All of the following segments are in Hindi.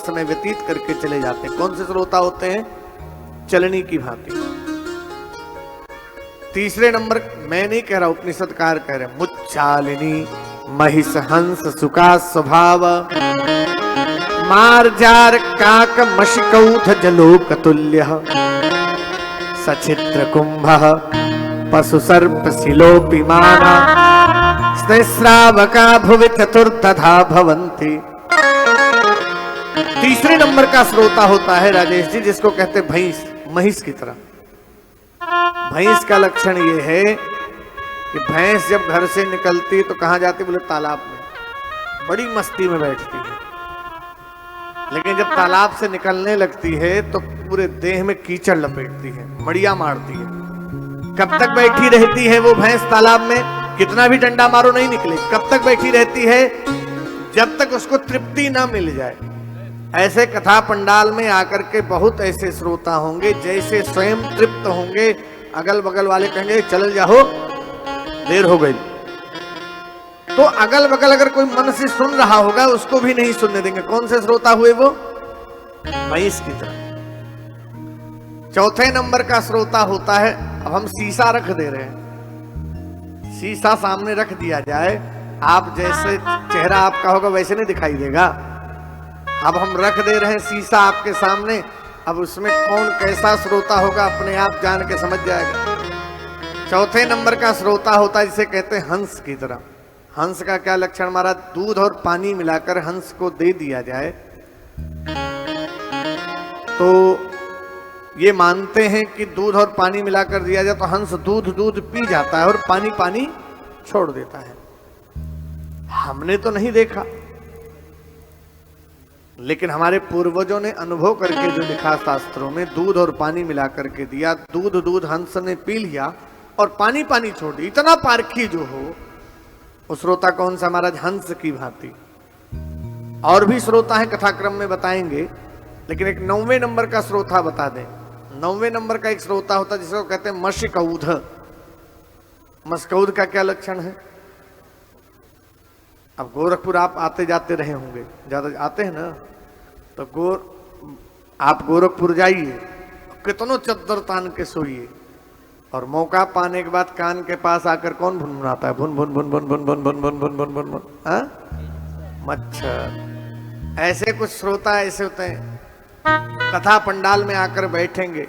समय व्यतीत करके चले जाते हैं। कौन से श्रोता होते हैं? चलनी की भांति। तीसरे नंबर, मैं नहीं कह रहा, उपनिषदकार कह रहे, मुच्चालिनी महिष हंस सुका स्वभाव, मार्जार काक मशिकौथ जलोक तुल्य, सचित्र कुंभ पशु सर्प शिलोपिमाना, स्त्रावका भुवि चतुर्था भवंती। तीसरे नंबर का श्रोता होता है राजेश जी, जिसको कहते भैंस, महिष की तरह। भैंस का लक्षण ये है कि भैंस जब घर से निकलती तो कहां जाती? बोले तालाब में, बड़ी मस्ती में बैठती है। लेकिन जब तालाब से निकलने लगती है तो पूरे देह में कीचड़ लपेटती है, मड़िया मारती है। कब तक बैठी रहती है वो भैंस तालाब में? कितना भी डंडा मारो नहीं निकले। कब तक बैठी रहती है? जब तक उसको तृप्ति ना मिल जाए। ऐसे कथा पंडाल में आकर के बहुत ऐसे श्रोता होंगे जैसे स्वयं तृप्त होंगे, अगल बगल वाले कहेंगे चल जाओ, देर हो गई। तो अगल बगल अगर कोई मन से सुन रहा होगा उसको भी नहीं सुनने देंगे। कौन से श्रोता हुए वो? भैंस की तरह। चौथे नंबर का श्रोता होता है, अब हम शीशा रख दे रहे हैं, शीशा सामने रख दिया जाए, आप जैसे चेहरा आपका होगा वैसे नहीं दिखाई देगा। अब हम रख दे रहे हैं शीशा आपके सामने, अब उसमें कौन कैसा श्रोता होगा अपने आप जान के समझ जाएगा। चौथे नंबर का श्रोता होता है जिसे कहते हैं हंस की तरह। हंस का क्या लक्षण? हमारा दूध और पानी मिलाकर हंस को दे दिया जाए तो ये मानते हैं कि दूध और पानी मिलाकर दिया जाए तो हंस दूध दूध पी जाता है और पानी पानी छोड़ देता है। हमने तो नहीं देखा, लेकिन हमारे पूर्वजों ने अनुभव करके जो लिखा शास्त्रों में, दूध और पानी मिलाकर के दिया, दूध दूध हंस ने पी लिया और पानी पानी छोड़ दी। इतना पारखी जो हो वो श्रोता कौन सा? महाराज हंस की भांति। और भी श्रोता है, कथाक्रम में बताएंगे, लेकिन एक 9वें नंबर का श्रोता बता दें। 9वें नंबर का एक श्रोता होता है जिसको कहते हैं मशकौध। मशकौध का क्या लक्षण है? अब गोरखपुर आप आते जाते रहे होंगे, ज्यादा आते हैं ना, तो आप गोरखपुर जाइए, कितनों चद्दर तान के सोइए, और मौका पाने के बाद कान के पास आकर कौन भुनभुनाता है? भुन भुन भुन भुन भुन भुन भुन भुन भुन भुन भुन भुन, हाँ? मच्छर। ऐसे कुछ श्रोता ऐसे होते हैं, कथा पंडाल में आकर बैठेंगे,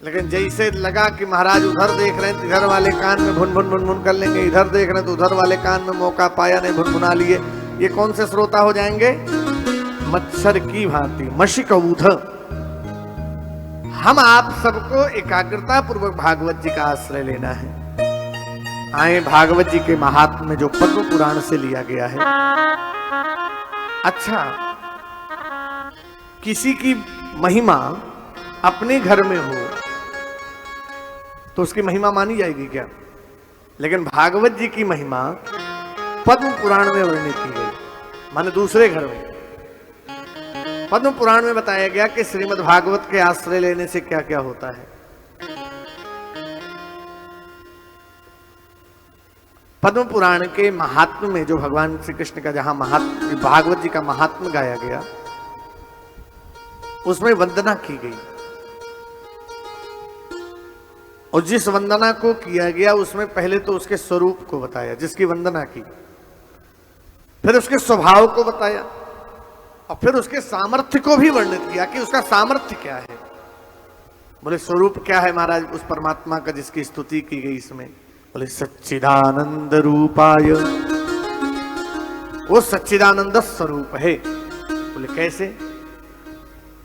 लेकिन जैसे लगा कि महाराज उधर देख रहे हैं तो इधर वाले कान में भुन भुन भुन भुन कर लेंगे, इधर देख रहे हैं तो उधर वाले कान में मौका पाया नहीं भुनभुना लिए। ये कौन से श्रोता हो जाएंगे? मच्छर की भांति, मशिकौध। हम आप सबको एकाग्रता पूर्वक भागवत जी का आश्रय लेना है। आए भागवत जी के महात्म्य में जो पद्म पुराण से लिया गया है। अच्छा, किसी की महिमा अपने घर में हो तो उसकी महिमा मानी जाएगी क्या? लेकिन भागवत जी की महिमा पद्म पुराण में वर्णित की गई, माने दूसरे घर में। पद्म पुराण में बताया गया कि श्रीमद् भागवत के आश्रय लेने से क्या क्या होता है। पद्म पुराण के महात्म्य में जो भगवान श्री कृष्ण का जहां महात्म, भागवत जी का महात्म्य गाया गया, उसमें वंदना की गई, और जिस वंदना को किया गया उसमें पहले तो उसके स्वरूप को बताया, जिसकी वंदना की, फिर उसके स्वभाव को बताया, और फिर उसके सामर्थ्य को भी वर्णित किया कि उसका सामर्थ्य क्या है। बोले स्वरूप क्या है महाराज उस परमात्मा का जिसकी स्तुति की गई इसमें? बोले सच्चिदानंद रूपाय, वो सच्चिदानंद स्वरूप है। बोले कैसे?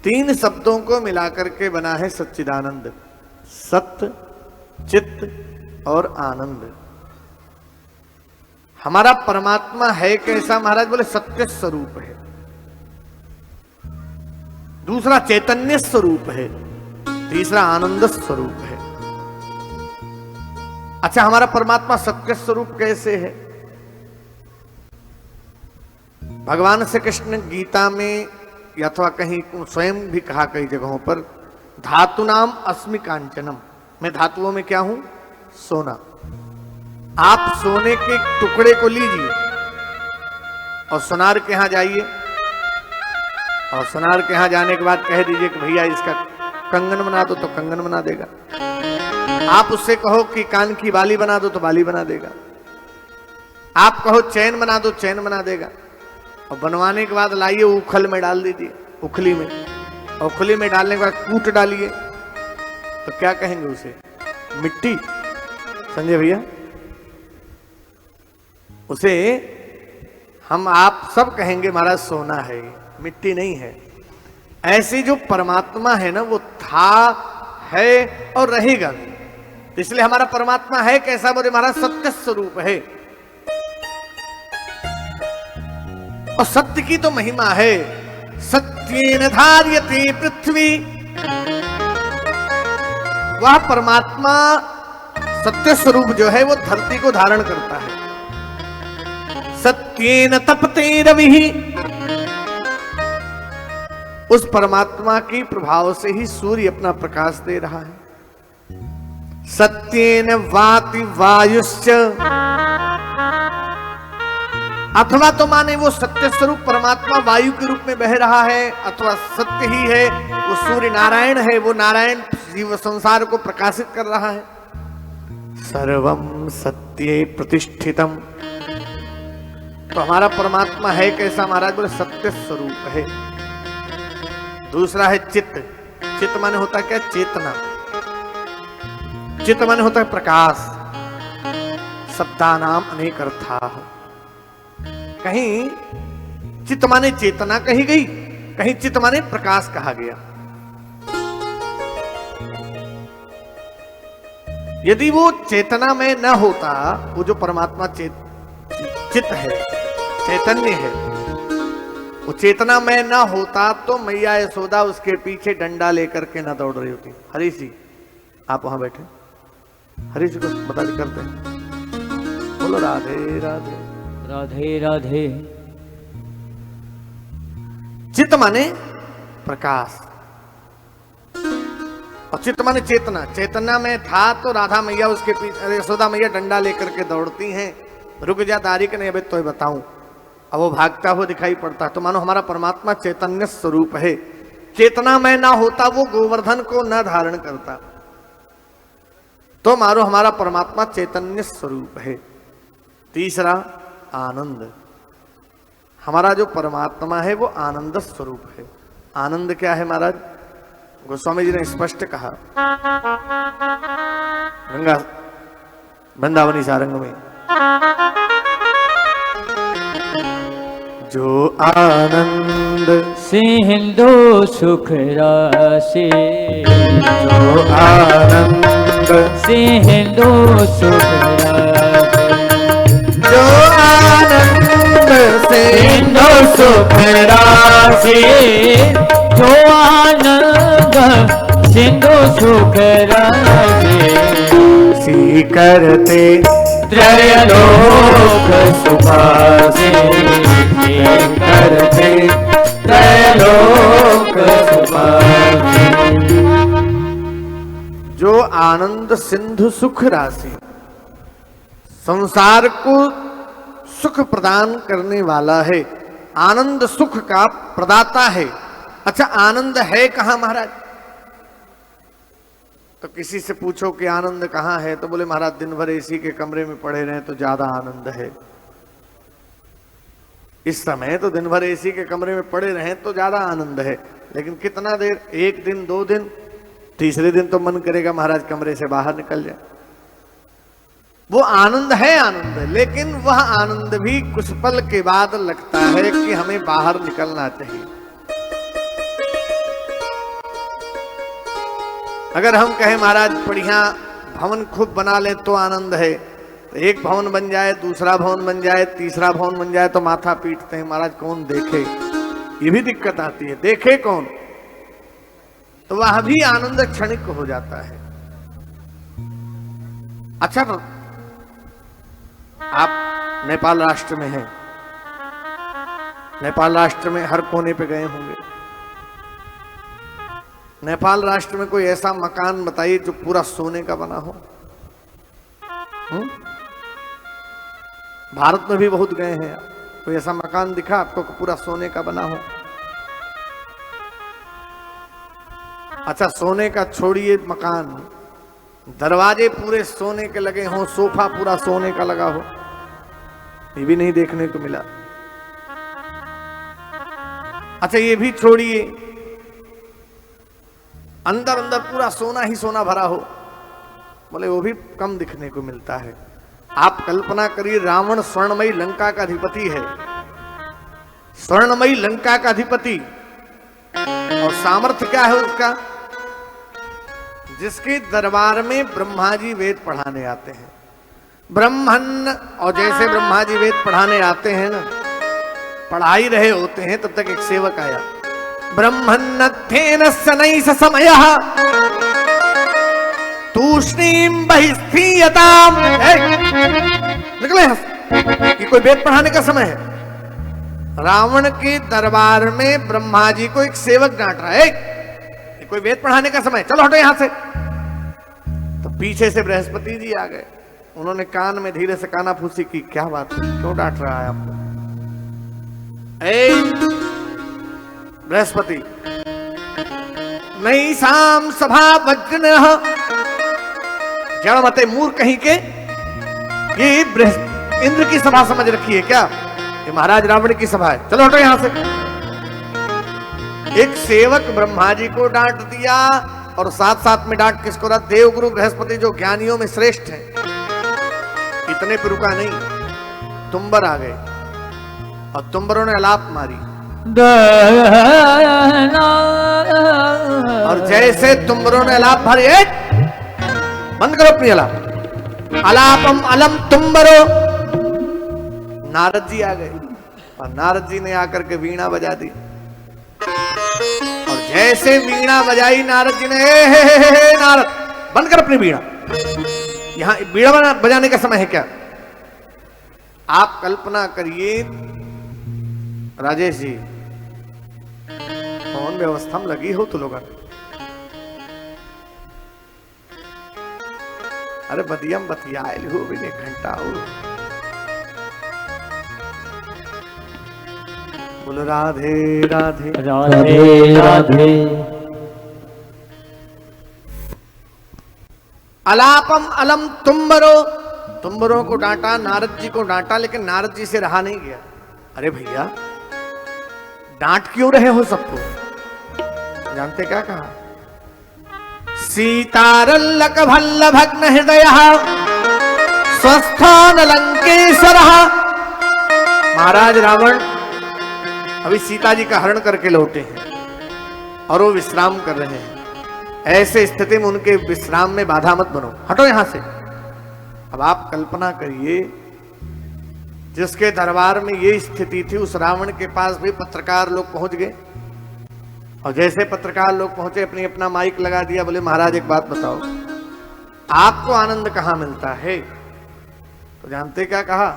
3 शब्दों को मिलाकर के बना है सच्चिदानंद, सत्य, चित्त और आनंद। हमारा परमात्मा है कैसा महाराज? बोले सत्य स्वरूप है, दूसरा चैतन्य स्वरूप है, तीसरा आनंद स्वरूप है। अच्छा, हमारा परमात्मा सत्य स्वरूप कैसे है? भगवान श्री कृष्ण गीता में अथवा कहीं स्वयं भी कहा कई जगहों पर, धातुनाम अस्मि कांचनम, मैं धातुओं में क्या हूं? सोना। आप सोने के टुकड़े को लीजिए और सोनार के यहां जाइए, और सुनार के यहाँ जाने के बाद कह दीजिए कि भैया इसका कंगन बना दो, तो कंगन बना देगा। आप उससे कहो कि कान की बाली बना दो, तो बाली बना देगा। आप कहो चैन बना दो, चैन बना देगा। और बनवाने के बाद लाइए उखल में डाल दीजिए, उखली में, और उखली में डालने के बाद कूट डालिए, तो क्या कहेंगे उसे? मिट्टी। समझे भैया? उसे हम आप सब कहेंगे महाराज सोना है, मिट्टी नहीं है। ऐसी जो परमात्मा है ना, वो था, है और रहेगा। इसलिए हमारा परमात्मा है कैसा? बोले महाराज सत्य स्वरूप है। और सत्य की तो महिमा है। सत्येन धार्यते पृथ्वी। वह परमात्मा सत्य स्वरूप जो है वो धरती को धारण करता है। सत्येन तपते रविः। उस परमात्मा की प्रभाव से ही सूर्य अपना प्रकाश दे रहा है। सत्येन वाति वायुश्च। अथवा तो माने वो सत्य स्वरूप परमात्मा वायु के रूप में बह रहा है, अथवा सत्य ही है वो सूर्य नारायण है, वो नारायण जीव संसार को प्रकाशित कर रहा है। सर्वम सत्ये प्रतिष्ठितम। तो हमारा परमात्मा है कैसा महाराज? बोले सत्य स्वरूप है। दूसरा है चित्त। चित्त माने होता क्या? चेतना। चित्त माने होता है प्रकाश। शब्दानाम अनेक अर्था। कहीं चित्त माने चेतना कही गई, कहीं चित्त माने प्रकाश कहा गया। यदि वो चेतना में न होता, वो जो परमात्मा चित्त है, चैतन्य है, वो चेतना में न होता तो मैया यशोदा उसके पीछे डंडा लेकर के न दौड़ रही होती। हरीश जी आप वहां बैठे, हरीश जी को बता दी करते हैं। बोलो राधे राधे राधे राधे। चित्त माने प्रकाश और चित्त माने चेतना। चेतना में था तो राधा मैया उसके पीछे, यशोदा मैया डंडा लेकर के दौड़ती हैं। रुक जा तारीख नहीं, अबे तो बताऊं। अब वो भागता हुआ दिखाई पड़ता, तो मानो हमारा परमात्मा चैतन्य स्वरूप है। चेतना में ना होता वो गोवर्धन को न धारण करता, तो मानो हमारा परमात्मा चैतन्य स्वरूप है। तीसरा आनंद। हमारा जो परमात्मा है वो आनंद स्वरूप है। आनंद क्या है महाराज? गोस्वामी जी ने स्पष्ट कहा गंगा वृंदावनी सारंग में, जो आनंद सिंधु सुख राशि। जो आनंद सिंधु सुख राशि। जो आनंद सिंधु सुख राशि। जो आनंद सिंधु सुख राशि। सी करते त्रैलोक सुभाषे। करते त्रैलोक सुभाषे। जो आनंद सिंधु सुख राशि, संसार को सुख प्रदान करने वाला है, आनंद सुख का प्रदाता है। अच्छा आनंद है कहां महाराज? तो किसी से पूछो कि आनंद कहां है, तो बोले महाराज दिन भर एसी के कमरे में पड़े रहे तो ज्यादा आनंद है। इस समय तो दिन भर एसी के कमरे में पड़े रहे तो ज्यादा आनंद है, लेकिन कितना देर? एक दिन, 2 दिन, तीसरे दिन तो मन करेगा महाराज कमरे से बाहर निकल जाए। वो आनंद है, आनंद है, लेकिन वह आनंद भी कुछ पल के बाद लगता है कि हमें बाहर निकलना चाहिए। अगर हम कहें महाराज बढ़िया भवन खूब बना ले तो आनंद है, तो एक भवन बन जाए, दूसरा भवन बन जाए, तीसरा भवन बन जाए तो माथा पीटते हैं महाराज कौन देखे। ये भी दिक्कत आती है, देखे कौन? तो वह भी आनंद क्षणिक हो जाता है। अच्छा तो आप नेपाल राष्ट्र में हैं, नेपाल राष्ट्र में हर कोने पे गए होंगे। नेपाल राष्ट्र में कोई ऐसा मकान बताइए जो पूरा सोने का बना हो। भारत में भी बहुत गए हैं, कोई ऐसा मकान दिखा आपको पूरा सोने का बना हो? अच्छा सोने का छोड़िए मकान, दरवाजे पूरे सोने के लगे हों, सोफा पूरा सोने का लगा हो, ये भी नहीं देखने को मिला। अच्छा ये भी छोड़िए, अंदर अंदर पूरा सोना ही सोना भरा हो, बोले वो भी कम दिखने को मिलता है। आप कल्पना करिए, रावण स्वर्णमयी लंका का अधिपति है, स्वर्णमयी लंका का अधिपति, और सामर्थ्य क्या है उसका, जिसके दरबार में ब्रह्मा जी वेद पढ़ाने आते हैं। ब्रह्मन, और जैसे ब्रह्मा जी वेद पढ़ाने आते हैं ना, पढ़ा ही रहे होते हैं, तब तक एक सेवक आया। ब्रह्मन्नथेन सनैः समयः तूष्णीं बहिस्थीयताम्। निकले, ये कोई वेद पढ़ाने का समय है। रावण के दरबार में ब्रह्मा जी को एक सेवक डांट रहा है, ये कोई वेद पढ़ाने का समय, चलो हटो यहां से। तो पीछे से बृहस्पति जी आ गए, उन्होंने कान में धीरे से कानाफूसी की, क्या बात है, क्यों डांट रहा है आपको? बृहस्पति, नई शाम सभा वज्र जड़मते मूर्ख कहीं के, ये इंद्र की सभा समझ रखी है क्या? ये महाराज रावण की सभा है, चलो हटो यहां से। एक सेवक ब्रह्मा जी को डांट दिया, और साथ साथ में डांट किसको रहा? देवगुरु बृहस्पति जो ज्ञानियों में श्रेष्ठ है। इतने पर रुका नहीं, तुम्बर आ गए और तुम्बरों ने अलाप मारी, और जैसे तुम्बरों ने अलाप भरी, बंद करो अपनी अलाप, अलापम अलम तुम्बरो। नारद जी आ गए, और नारद जी ने आकर के वीणा बजा दी, और जैसे वीणा बजाई नारद जी ने, हे नारद बंद कर अपनी वीणा, यहां वीणा बजाने का समय है क्या? आप कल्पना करिए राजेश जी, कौन व्यवस्था में लगी हो तो लोग, अरे बदियम बतियाल हो भी एक घंटा हो। बोलो राधे राधे राधे राधे। अलापम अलम तुम्बरो, तुम्बरों को डांटा, नारद जी को डांटा, लेकिन नारद जी से रहा नहीं गया। अरे भैया डांट क्यों रहे हो सबको? जानते क्या कहा? सीतारल्लक भल्ल भग्न हृदय स्वस्थान लंकेश्वर। महाराज रावण अभी सीता जी का हरण करके लौटे हैं और वो विश्राम कर रहे हैं। ऐसे स्थिति में उनके विश्राम में बाधा मत बनो, हटो यहां से। अब आप कल्पना करिए, जिसके दरबार में ये स्थिति थी, उस रावण के पास भी पत्रकार लोग पहुंच गए, और जैसे पत्रकार लोग पहुंचे, अपनी अपना माइक लगा दिया, बोले महाराज एक बात बताओ, आपको आनंद कहां मिलता है? तो जानते क्या कहा?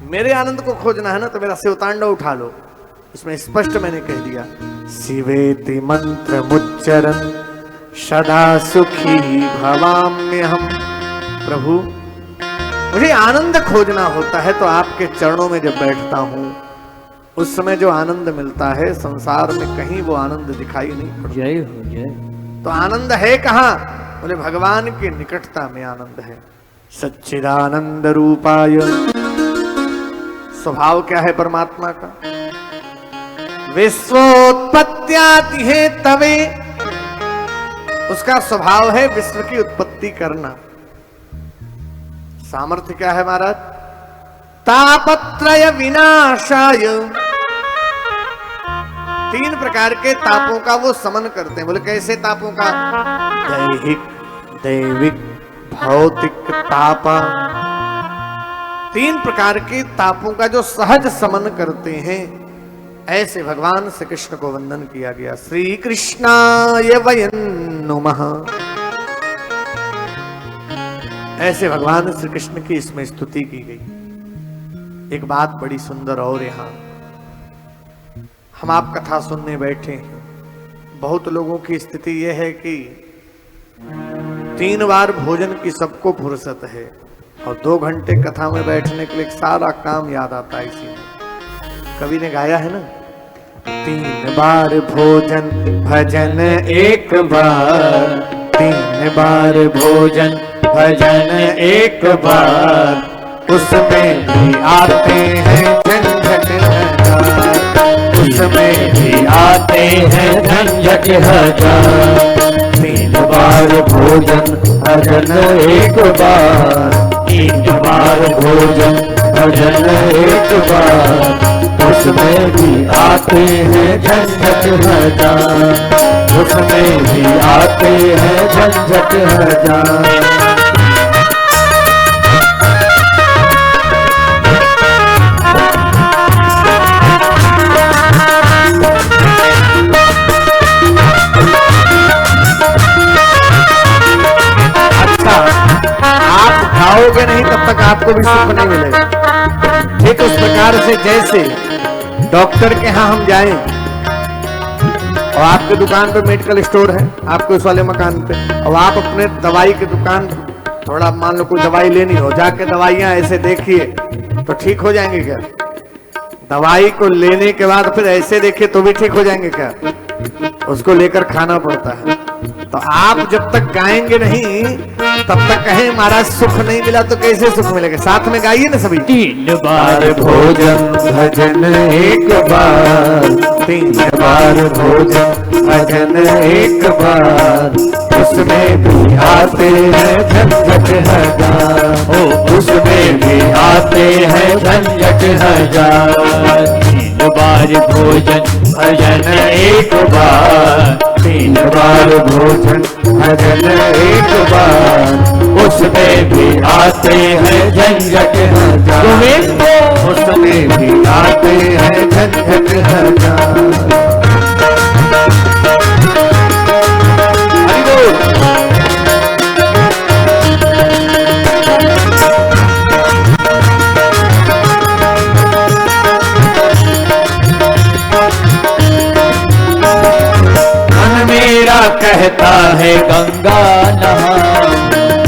मेरे आनंद को खोजना है ना तो मेरा शिवतांडव उठा लो। इसमें स्पष्ट मैंने कह दिया, शिवेति मंत्र मुच्चरन् सदा सुखी भवाम्य हम। प्रभु मुझे आनंद खोजना होता है तो आपके चरणों में जब बैठता हूं, उस समय जो आनंद मिलता है संसार में कहीं वो आनंद दिखाई नहीं पड़ता। जय हो जय। तो आनंद है कहां? बोले भगवान की निकटता में आनंद है। सच्चिदानंद रूपाय, स्वभाव क्या है परमात्मा का? विश्वोत्पत्त्यादि है तवे, उसका स्वभाव है विश्व की उत्पत्ति करना। सामर्थ्य क्या है महाराज? तापत्रय विनाशाय, 3 प्रकार के तापों का वो समन करते हैं। बोले कैसे तापों का? दैहिक, दैविक, भौतिक तापा। 3 प्रकार के तापों का जो सहज समन करते हैं, ऐसे भगवान श्री कृष्ण को वंदन किया गया। श्री कृष्णाय वयं नुमः। ऐसे भगवान श्री कृष्ण की इसमें स्तुति की गई। एक बात बड़ी सुंदर और, यहां हम आप कथा सुनने बैठे हैं, बहुत लोगों की स्थिति यह है कि 3 बार भोजन की सबको फुर्सत है और 2 घंटे कथा में बैठने के लिए सारा काम याद आता है। इसी में कवि ने गाया है ना, 3 बार भोजन भजन एक बार, 3 बार भोजन भजन एक बार, उसमें भी आते हैं झंझट हजार, उसमें भी आते हैं झंझट हजार। 3 बार भोजन भजन एक बार, 3 बार भोजन भजन एक बार, उसमें भी आते हैं झंझट हजार, उसमें भी आते हैं झंझट हजार। खाओगे नहीं तब तक आपको भी सुख नहीं मिलेगा। ठीक उस प्रकार से जैसे डॉक्टर के यहाँ हम जाएं और आपके दुकान पे मेडिकल स्टोर है, आपको इस वाले मकान पे, और आप अपने दवाई की दुकान थोड़ा मान लो कोई दवाई लेनी हो, जाके दवाइयां ऐसे देखिए तो ठीक हो जाएंगे क्या? दवाई को लेने के बाद फिर ऐसे देखिए तो भी ठीक हो जाएंगे क्या? उसको लेकर खाना पड़ता है। तो आप जब तक गाएंगे नहीं तब तक कहें महाराज सुख नहीं मिला तो कैसे सुख मिलेगा? साथ में गाइए ना सभी। 3 बार भोजन भजन एक बार, 3 बार भोजन भजन एक बार, उसमें भी आते हैं झंझट हजार, उसमें भी आते हैं झंझट हजार। 3 बार भोजन भजन एक बार, 3 बार भोजन भजन एक बार, उसमें भी आते हैं झंझट हजार, उसमें भी आते हैं झंझट हजार। कहता है गंगा नहाऊं,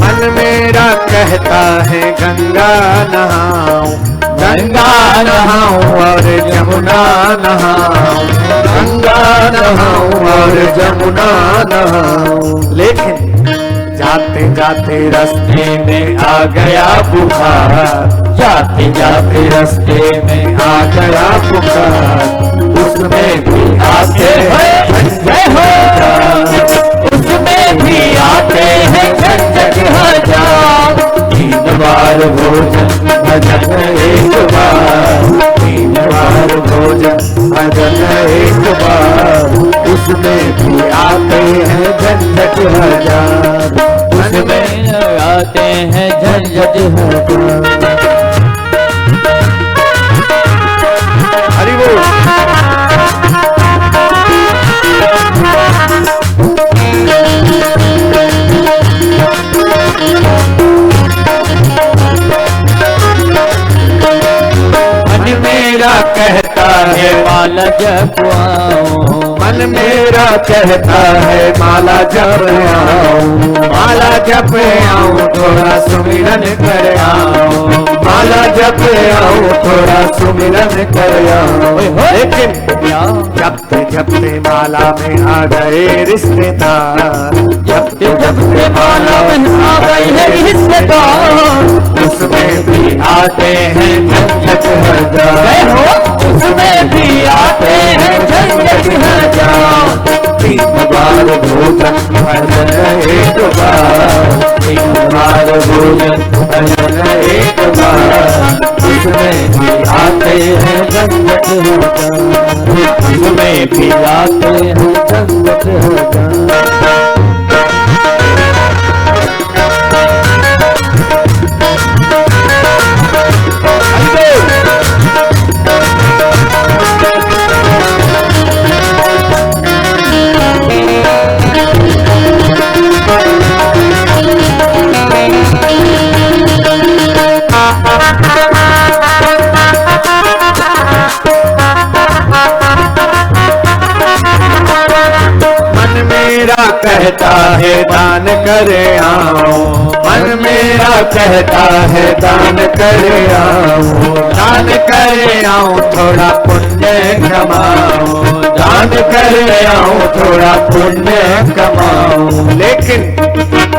मन मेरा कहता है गंगा नहाऊं, गंगा नहाऊं और जमुना नहाऊं, गंगा नहाऊं और जमुना नहाऊं। लेकिन जाते जाते रास्ते में आ गया बुखार, जाते जाते रास्ते में आ गया बुखार, उसमें भी आते हैं उसमें भी आते हैं झंझट हजार। 3 बार भोजन भजन एक बार, 3 बार भोजन भजन एक बार, उसमें भी आते हैं झंझट हजार, उसमें आते हैं झंझट हजार। हरि बोल। कहता है माला जपवाऊं, मन मेरा कहता है माला जप आऊं, माला जप आऊं थोड़ा सुमिरन कर आऊं, माला जप आऊं थोड़ा सुमिरन कर आऊं। लेकिन जपते जपते माला में आ गए रिश्तेदार, जपते जपते माला में आ गए रिश्तेदार, उसमें भी आते हैं झंझट हजार, उसमें भी आते हैं झंझट हजार। 3 बार भोजन भजन एक बार, 3 बार भोजन भजन एक बार, उसमें भी आते हैं झंझट हजार, उसमें भी आते हैं झंझट हजार। कहता है दान करे आऊं, मन मेरा कहता है दान करे आऊं, दान करे आऊं थोड़ा पुण्य कमाऊं, स्नान कर आऊं, थोड़ा पुण्य कमाऊं। लेकिन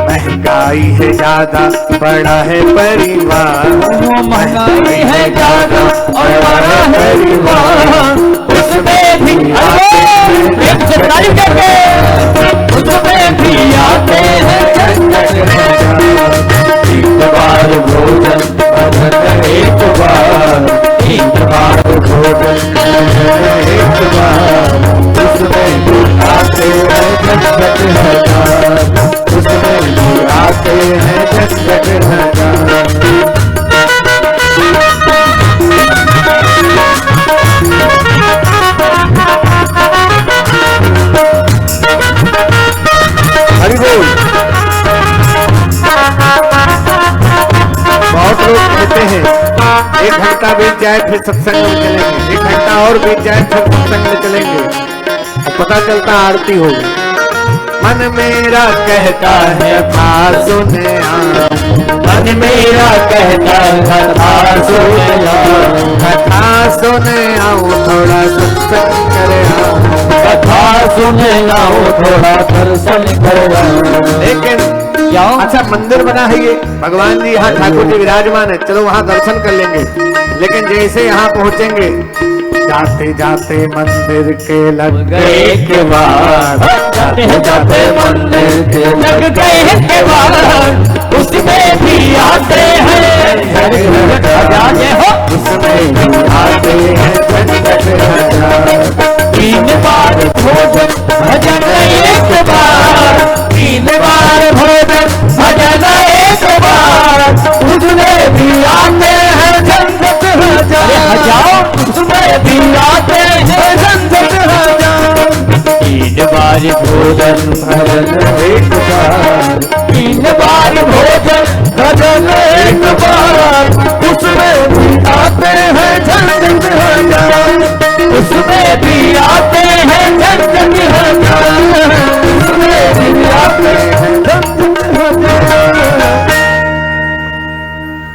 महंगाई है ज्यादा, बड़ा है परिवार। महंगाई है ज्यादा और बड़ा है परिवार, उसमें भी उसमें भी आते हैं झंझट हजार। एक बार भोजन भजन एक बार, एक बार भोजन एक बार, उसमें भी आते हैं झंझट हजार, उसमें भी आते हैं झंझट हजार। हरि बोल। बहुत लोग कहते हैं 1 घंटा बीत जाए फिर सत्संग में चलेंगे, 1 घंटा और बीत जाए फिर सत्संग में चलेंगे, और पता चलता आरती हो गई। मन मेरा कहता है कथा सुने आओ, मन मेरा कहता है कथा सुने आओ, कथा सुने आओ, थोड़ा सत्संग करे आओ, कथा सुने आओ, थोड़ा दर्शन कर आओ। लेकिन क्या अच्छा मंदिर बना है ये, भगवान जी यहाँ ठाकुर जी विराजमान है, चलो वहाँ दर्शन कर लेंगे। लेकिन जैसे यहाँ पहुँचेंगे, जाते जाते मंदिर के लग गए के बाद, जाते जाते मंदिर के लग गए के बाद, उसमें भी आते हैं झंझट हजार, उसमें भी आते हैं झंझट हजार। 3 बार भोजन भजन एक बार, 3 बार भोजन भजन एक बार, उसमें भी आते हैं झंझट हजार, उसमें भी आते हैं झंझट हजार। 3 बार भोजन भजन एक बार, 3 बार भोजन भजन एक बार, उसमें भी आते हैं झंझट हजार, उसमें भी आते हैं झंझट हजार, उसमें भी आते हैं झंझट हजार।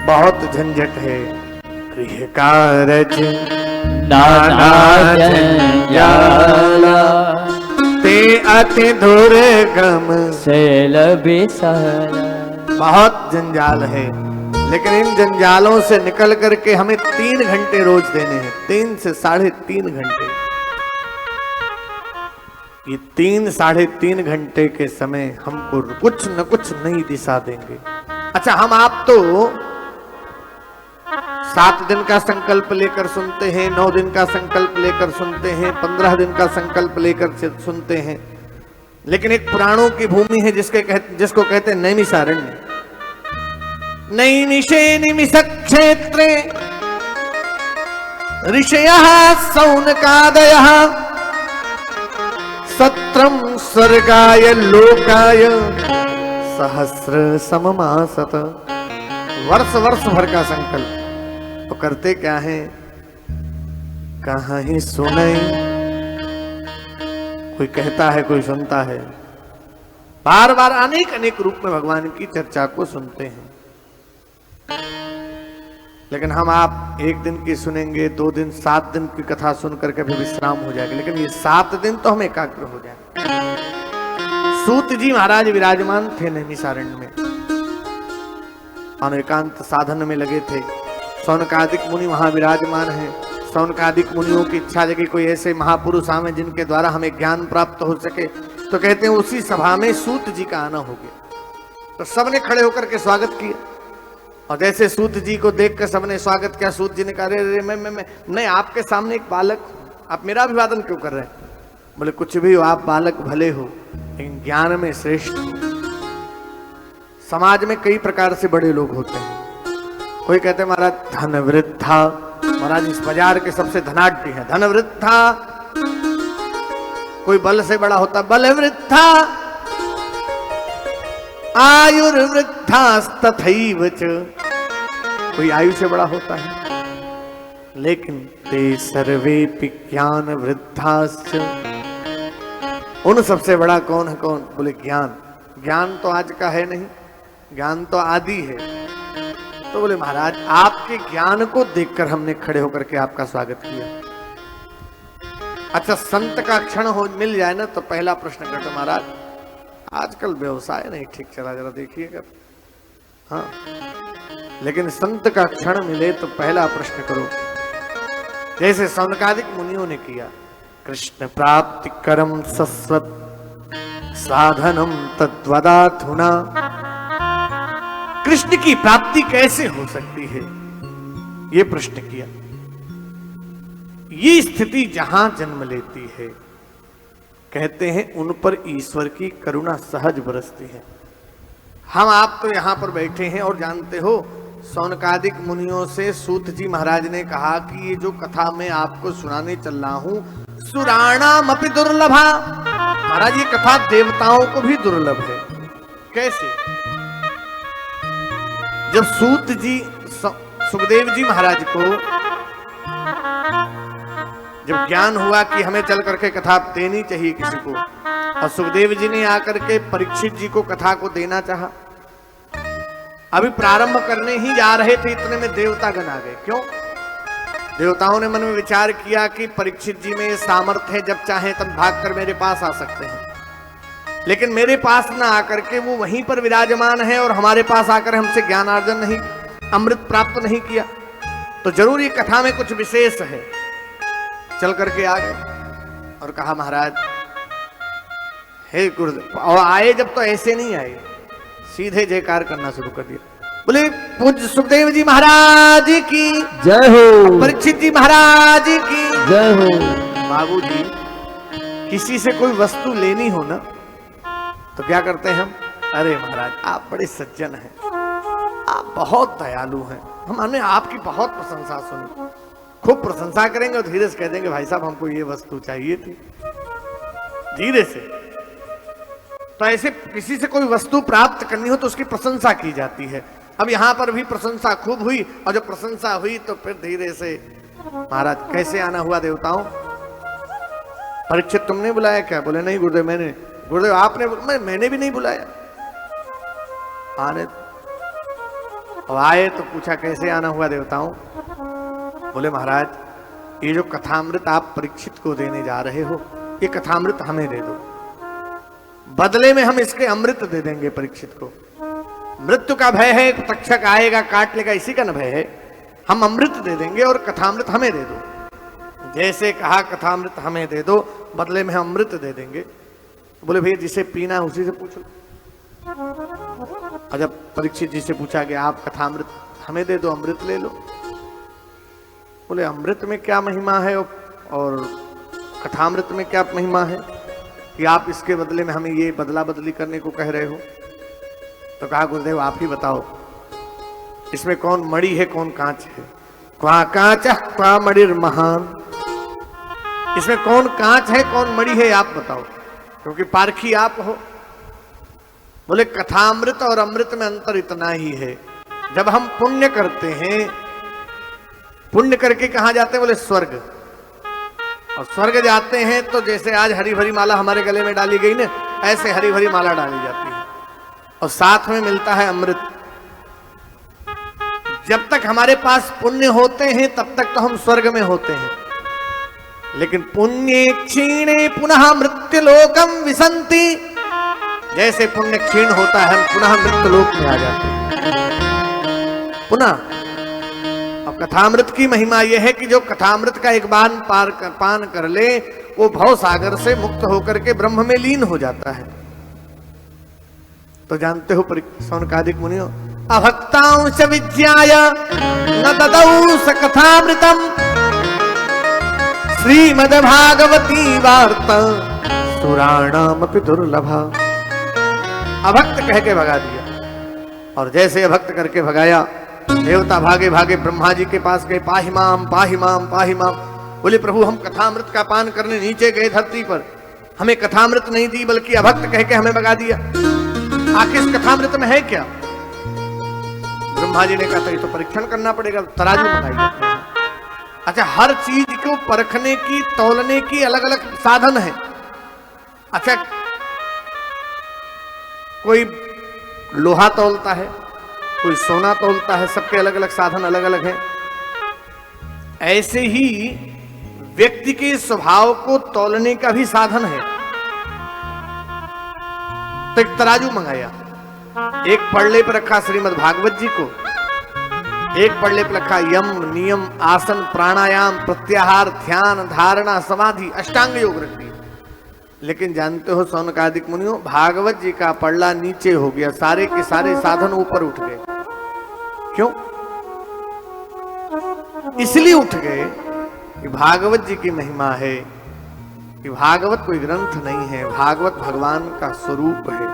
बहुत झंझट है गृह कारज नाना जंजाला, ते अति दुर्गम। शैल विशाला। बहुत जंजाल है, लेकिन इन जंजालों से निकल करके हमें 3 घंटे रोज देने हैं, 3 से 3.5 घंटे। ये 3-3.5 घंटे के समय हमको कुछ न कुछ नई दिशा देंगे। अच्छा, हम आप तो 7 दिन का संकल्प लेकर सुनते हैं, 9 दिन का संकल्प लेकर सुनते हैं, 15 दिन का संकल्प लेकर सुनते हैं, लेकिन एक पुराणों की भूमि है जिसको कहते हैं नैमिषारण्य। नैमिषे निमिष क्षेत्रे ऋषयः सौनकादयः, सत्रम स्वर्गाय लोकाय सहस्र सममासत। वर्ष भर का संकल्प। तो करते क्या है, कहाँ ही सुने, कोई कहता है कोई सुनता है, बार बार अनेक रूप में भगवान की चर्चा को सुनते हैं। लेकिन हम आप 1 दिन की सुनेंगे, 2 दिन, 7 दिन की कथा सुन करके भी विश्राम हो जाएगा, लेकिन ये 7 दिन तो हम एकाग्र हो जाएंगे। सूत जी महाराज विराजमान थे नैमिषारण्य में, एकांत साधन में लगे थे। सौनकादिक मुनि वहां विराजमान है। सौनकादिक मुनियों की इच्छा जगी कोई ऐसे महापुरुष आवे जिनके द्वारा हमें ज्ञान प्राप्त हो सके। तो कहते हैं उसी सभा में सूत जी का आना हो गया। तो सबने खड़े होकर के स्वागत किया, और जैसे सूत जी को देखकर सबने स्वागत किया, सूत जी ने कहा, अरे मैं नहीं, आपके सामने एक बालक, आप मेरा अभिवादन क्यों कर रहे हैं? बोले कुछ भी हो, आप बालक भले हो लेकिन ज्ञान में श्रेष्ठ हो। समाज में कई प्रकार से बड़े लोग होते हैं। कोई कहते हैं महाराज धन वृद्धा, महाराज इस बाजार के सबसे धनाढ्य है, धन वृद्धा। कोई बल से बड़ा होता, बल वृद्धा। आयुर्वृद्धास्तथैव च, कोई आयु से बड़ा होता है। लेकिन ते सर्वेपि ज्ञान वृद्धाश्च, उन सबसे बड़ा कौन है? कौन? बोले ज्ञान। ज्ञान तो आज का है नहीं, ज्ञान तो आदि है। तो बोले महाराज आपके ज्ञान को देखकर हमने खड़े होकर के आपका स्वागत किया। अच्छा, संत का क्षण हो मिल जाए ना तो पहला प्रश्न करते महाराज, आजकल व्यवसाय नहीं ठीक चला, जरा देखिएगा। हाँ, लेकिन संत का क्षण मिले तो पहला प्रश्न करो, जैसे सौनकादिक मुनियों ने किया। कृष्ण प्राप्ति करम सस्वत साधनम तद्वदाधुना। कृष्ण की प्राप्ति कैसे हो सकती है, ये प्रश्न किया। ये स्थिति जहां जन्म लेती है, कहते हैं उन पर ईश्वर की करुणा सहज बरसती है। हम आप तो यहां पर बैठे हैं और जानते हो, सौनकादिक मुनियों से सूत जी महाराज ने कहा कि ये जो कथा मैं आपको सुनाने चल रहा हूं, सुराणाम अपि दुर्लभा। महाराज, ये कथा देवताओं को भी दुर्लभ है। कैसे? जब सूत जी सुखदेव जी महाराज को जब ज्ञान हुआ कि हमें चल करके कथा देनी चाहिए किसी को, और सुखदेव जी ने आकर के परीक्षित जी को कथा को देना चाहा। अभी प्रारंभ करने ही जा रहे थे, इतने में देवतागण आ गए। क्यों? देवताओं ने मन में विचार किया कि परीक्षित जी में सामर्थ्य है, जब चाहे तब भागकर मेरे पास आ सकते हैं, लेकिन मेरे पास ना आकर के वो वहीं पर विराजमान है और हमारे पास आकर हमसे ज्ञान अर्जन नहीं, अमृत प्राप्त नहीं किया, तो जरूर ये कथा में कुछ विशेष है। चल करके आ गए और कहा महाराज, हे गुरुदेव। और आए जब तो ऐसे नहीं आए, सीधे जयकार करना शुरू कर दिया। बोले पूज्य सुखदेव जी महाराज की जय हो, परीक्षित जी महाराज की जय हो। बाबू जी, किसी से कोई वस्तु लेनी हो ना तो क्या करते हैं हम? अरे महाराज, आप बड़े सज्जन हैं, आप बहुत दयालु हैं, हमने आपकी बहुत प्रशंसा सुनी। खूब प्रशंसा करेंगे और धीरे से कह देंगे, भाई साहब हमको ये वस्तु चाहिए थी, धीरे से। तो ऐसे किसी से कोई वस्तु प्राप्त करनी हो तो उसकी प्रशंसा की जाती है। अब यहां पर भी प्रशंसा खूब हुई, और जब प्रशंसा हुई तो फिर धीरे से, महाराज कैसे आना हुआ देवताओं? परीक्षित तुमने बुलाया क्या? बोले नहीं गुरुदेव मैंने। गुरुदेव आपने? मैंने भी नहीं बुलाया। आने और आए तो पूछा कैसे आना हुआ देवताओं? बोले महाराज, ये जो कथामृत आप परीक्षित को देने जा रहे हो, ये कथामृत हमें दे दो, बदले में हम इसके अमृत दे देंगे परीक्षित को। मृत्यु का भय है, तक्षक आएगा काट लेगा, इसी का न भय है। हम अमृत दे देंगे और कथामृत हमें दे दो। जैसे कहा कथामृत हमें दे दो, बदले में हम अमृत दे देंगे। बोले भैया जिसे पीना है उसी से पूछ लो। और जब परीक्षित जी से पूछा कि आप कथामृत हमें दे दो, अमृत ले लो। बोले अमृत में क्या महिमा है और कथामृत में क्या महिमा है कि आप इसके बदले में हमें ये बदला बदली करने को कह रहे हो? तो कहा गुरुदेव आप ही बताओ, इसमें कौन मणि है कौन कांच है? क्वा कांच क्वा मणिर महान। इसमें कौन कांच है कौन मणि है, आप बताओ, क्योंकि पारखी आप हो। बोले कथामृत और अमृत में अंतर इतना ही है, जब हम पुण्य करते हैं, पुण्य करके कहां जाते हैं? बोले स्वर्ग। और स्वर्ग जाते हैं तो जैसे आज हरी भरी माला हमारे गले में डाली गई ना, ऐसे हरी भरी माला डाली जाती है और साथ में मिलता है अमृत। जब तक हमारे पास पुण्य होते हैं तब तक तो हम स्वर्ग में होते हैं, लेकिन पुण्य क्षीणे पुनः मृत्यु लोकम विसंति। जैसे पुण्य क्षीण होता है हम पुनः मृत्यु लोक में आ जाते हैं पुनः। अब कथामृत की महिमा यह है कि जो कथामृत का एक बार पान कर ले, वो भव सागर से मुक्त होकर के ब्रह्म में लीन हो जाता है। तो जानते हो सौनकादिक मुनियों, अभक्तांश विद्याय न ददौ स कथामृतम श्रीमद्भागवती वार्ता सुराणामपि दुर्लभा। अभक्त कह के भगा दिया, और जैसे अभक्त करके भगाया, देवता भागे भागे ब्रह्मा जी के पास गए, पाहि माम पाहि माम पाहि माम। बोले प्रभु हम कथामृत का पान करने नीचे गए धरती पर, हमें कथामृत नहीं दी बल्कि अभक्त कह के हमें भगा दिया। आखिर इस कथामृत में है क्या? ब्रह्मा जी ने कहा था ये तो परीक्षण करना पड़ेगा, तराजू मंगाइए। अच्छा, हर चीज को परखने की तौलने की अलग अलग साधन है। अच्छा, कोई लोहा तौलता है, कोई सोना तौलता है, सबके अलग अलग साधन अलग अलग हैं। ऐसे ही व्यक्ति के स्वभाव को तौलने का भी साधन है। तो एक तराजू मंगाया, एक पड़ले पर रखा श्रीमद् भागवत जी को, एक पड़ले पर रखा यम नियम आसन प्राणायाम प्रत्याहार ध्यान धारणा समाधि अष्टांग योग रख दिए। लेकिन जानते हो सौनकादिक मुनियों, भागवत जी का पड़ला नीचे हो गया, सारे के सारे साधन ऊपर उठ गए। क्यों? इसलिए उठ गए कि भागवत जी की महिमा है कि भागवत कोई ग्रंथ नहीं है, भागवत भगवान का स्वरूप है।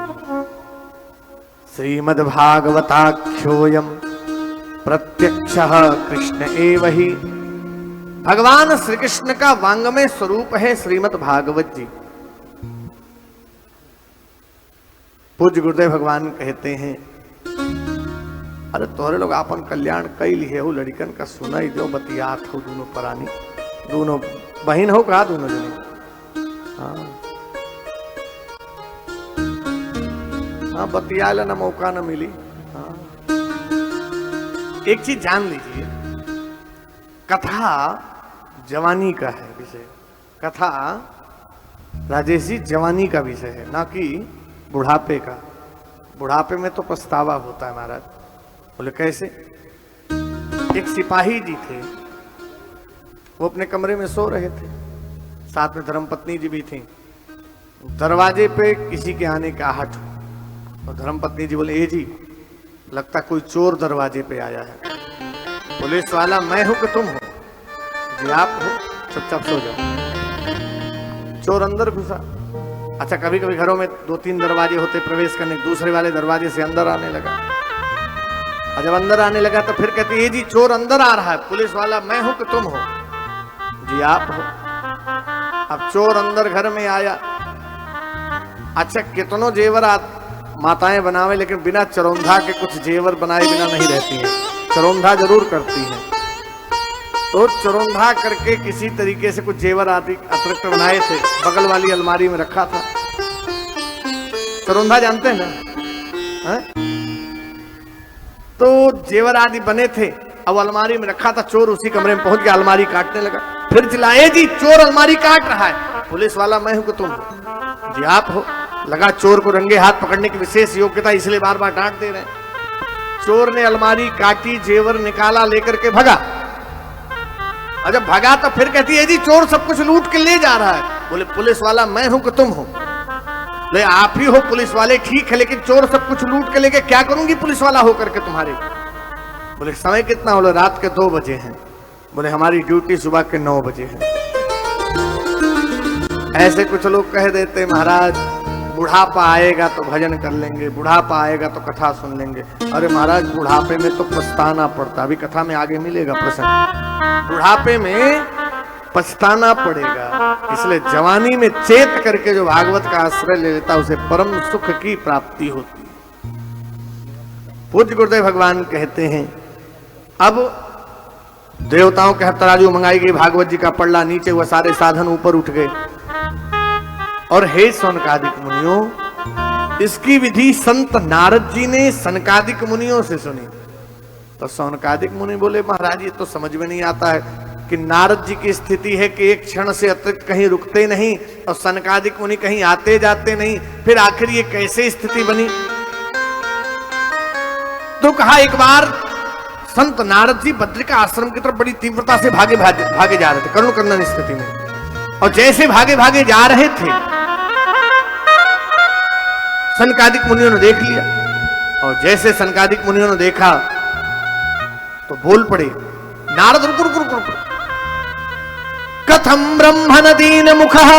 श्रीमद् भागवताख्योयम प्रत्यक्षः कृष्ण एव ही। भगवान श्री कृष्ण का वांगमय स्वरूप है श्रीमद् भागवत जी। पूज्य गुरुदेव भगवान कहते हैं, अरे तोरे लोग आपन कल्याण कई लिए हो, लड़कन का सुना ही दो बतियात हो, दोनों परानी दोनों बहन हो कहा दोनों जने। हाँ बतियाला ना मौका ना मिली। हाँ एक चीज जान लीजिए, कथा जवानी का है विषय, कथा राजेश जी जवानी का विषय है, ना कि बुढ़ापे का। बुढ़ापे में तो पछतावा होता है महाराज। बोले कैसे? एक सिपाही जी थे, वो अपने कमरे में सो रहे थे, साथ में धर्मपत्नी जी भी थी। दरवाजे पे किसी के आने का आहट, और धर्मपत्नी जी बोले, ए जी लगता कोई चोर दरवाजे पे आया है। पुलिस वाला मैं हूं कि तुम हो? जी आप हो, चुपचाप सो जाओ। चोर अंदर घुसा। अच्छा कभी कभी घरों में 2-3 दरवाजे होते प्रवेश करने, दूसरे वाले दरवाजे से अंदर आने लगा। और जब अंदर आने लगा तो फिर कहती, ये जी चोर अंदर आ रहा है। पुलिस वाला मैं हूं कि तुम हो? जी आप हो। अब चोर अंदर घर में आया। अच्छा कितनों जेवर माताएं बनावे, लेकिन बिना चरौंधा के कुछ जेवर बनाए बिना नहीं रहती है, चरौंधा जरूर करती है। तो चरौंधा करके किसी तरीके से कुछ जेवर आदि अतिरिक्त बनाए थे, बगल वाली अलमारी में रखा था। चरौंधा जानते हैं ना? है? तो जेवर आदि बने थे, अब अलमारी में रखा था। चोर उसी कमरे में पहुंच गया, अलमारी काटने लगा। फिर चिल्लाए, जी चोर अलमारी काट रहा है। पुलिस वाला मैं हूं कि तुम हो? जी आप हो। लगा चोर को रंगे हाथ पकड़ने की विशेष योग्यता, इसलिए बार बार डांट दे रहे हैं। चोर ने अलमारी काटी, जेवर निकाला, लेकर के भगा। और जब भगा तो फिर कहती है, जी चोर सब कुछ लूट के ले जा रहा है। बोले पुलिस वाला मैं हूं कि तुम हो? बोले आप ही हो पुलिस वाले, ठीक है, लेकिन चोर सब कुछ लूट के लेके क्या करूंगी पुलिस वाला होकर के तुम्हारे? बोले समय कितना? बोले रात के 2 बजे हैं। बोले हमारी ड्यूटी सुबह के 9 बजे है। ऐसे कुछ लोग कह देते, महाराज बुढ़ापा आएगा तो भजन कर लेंगे, बुढ़ापा आएगा तो कथा सुन लेंगे। अरे महाराज बुढ़ापे में तो पछताना पड़ता, अभी कथा में आगे मिलेगा प्रसंग। बुढ़ापे में पछताना पड़ेगा, इसलिए जवानी में चेत करके जो भागवत का आश्रय ले लेता उसे परम सुख की प्राप्ति होती। पूज्य गुरुदेव भगवान कहते हैं, अब देवताओं के तराजू मंगाई गई, भागवत जी का पड़ला नीचे हुआ, सारे साधन ऊपर उठ गए। और हे सौनकादिक मुनियों, इसकी विधि संत नारद जी ने सनकादिक मुनियों से सुनी। तो सौनकादिक मुनि बोले, महाराज ये तो समझ में नहीं आता है कि नारद जी की स्थिति है कि एक क्षण से अतिरिक्त कहीं रुकते नहीं, और सनकादिक मुनि कहीं आते जाते नहीं, फिर आखिर ये कैसे स्थिति बनी? तो कहा एक बार संत नारद जी बद्रिका आश्रम की तरफ बड़ी तीव्रता से भागे जा रहे थे, करुण करुण स्थिति में। और जैसे भागे भागे जा रहे थे, सनकादिक मुनियों ने देख लिया। और जैसे सनकादिक मुनियों ने देखा तो बोल पड़े, नारद रुक रुक रुक रुक, कथम ब्रह्मण दीन मुखः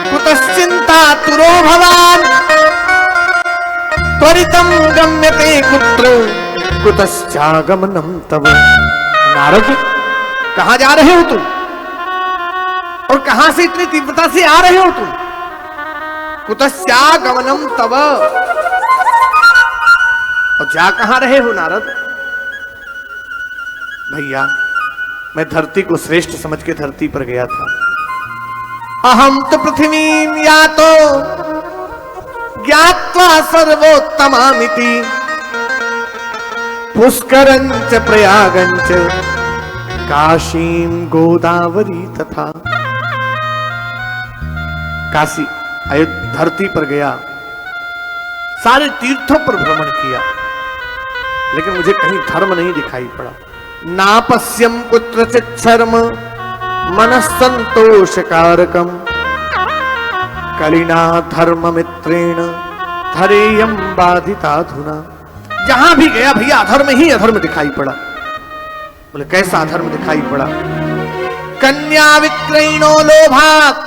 कुतश्चिंता तुरो भवान, त्वरितम गम्यते कुत्र कुतश्चागमनम तव। नारद कहां जा रहे हो तुम, और कहां से इतनी तीव्रता से आ रहे हो तुम? कुतश्चागमनम तव, और जा कहां रहे हो नारद? भैया मैं धरती को श्रेष्ठ समझ के धरती पर गया था। अहम तो पृथ्वीं यातो ज्ञात्वा सर्वोत्तमामिति, पुष्करंच प्रयागंच काशीम गोदावरी तथा, काशी अयोध्या धरती पर गया, सारे तीर्थों पर भ्रमण किया, लेकिन मुझे कहीं धर्म नहीं दिखाई पड़ा। नापस्यम कुत्रचित् शर्म मनस्संतोषकारकम कलिना धर्म मित्रेण धरेयम बाधिताधुना। जहां भी गया भैया अधर्म ही अधर्म दिखाई पड़ा। बोले कैसा अधर्म दिखाई पड़ा? कन्या विक्रयणो लोभात्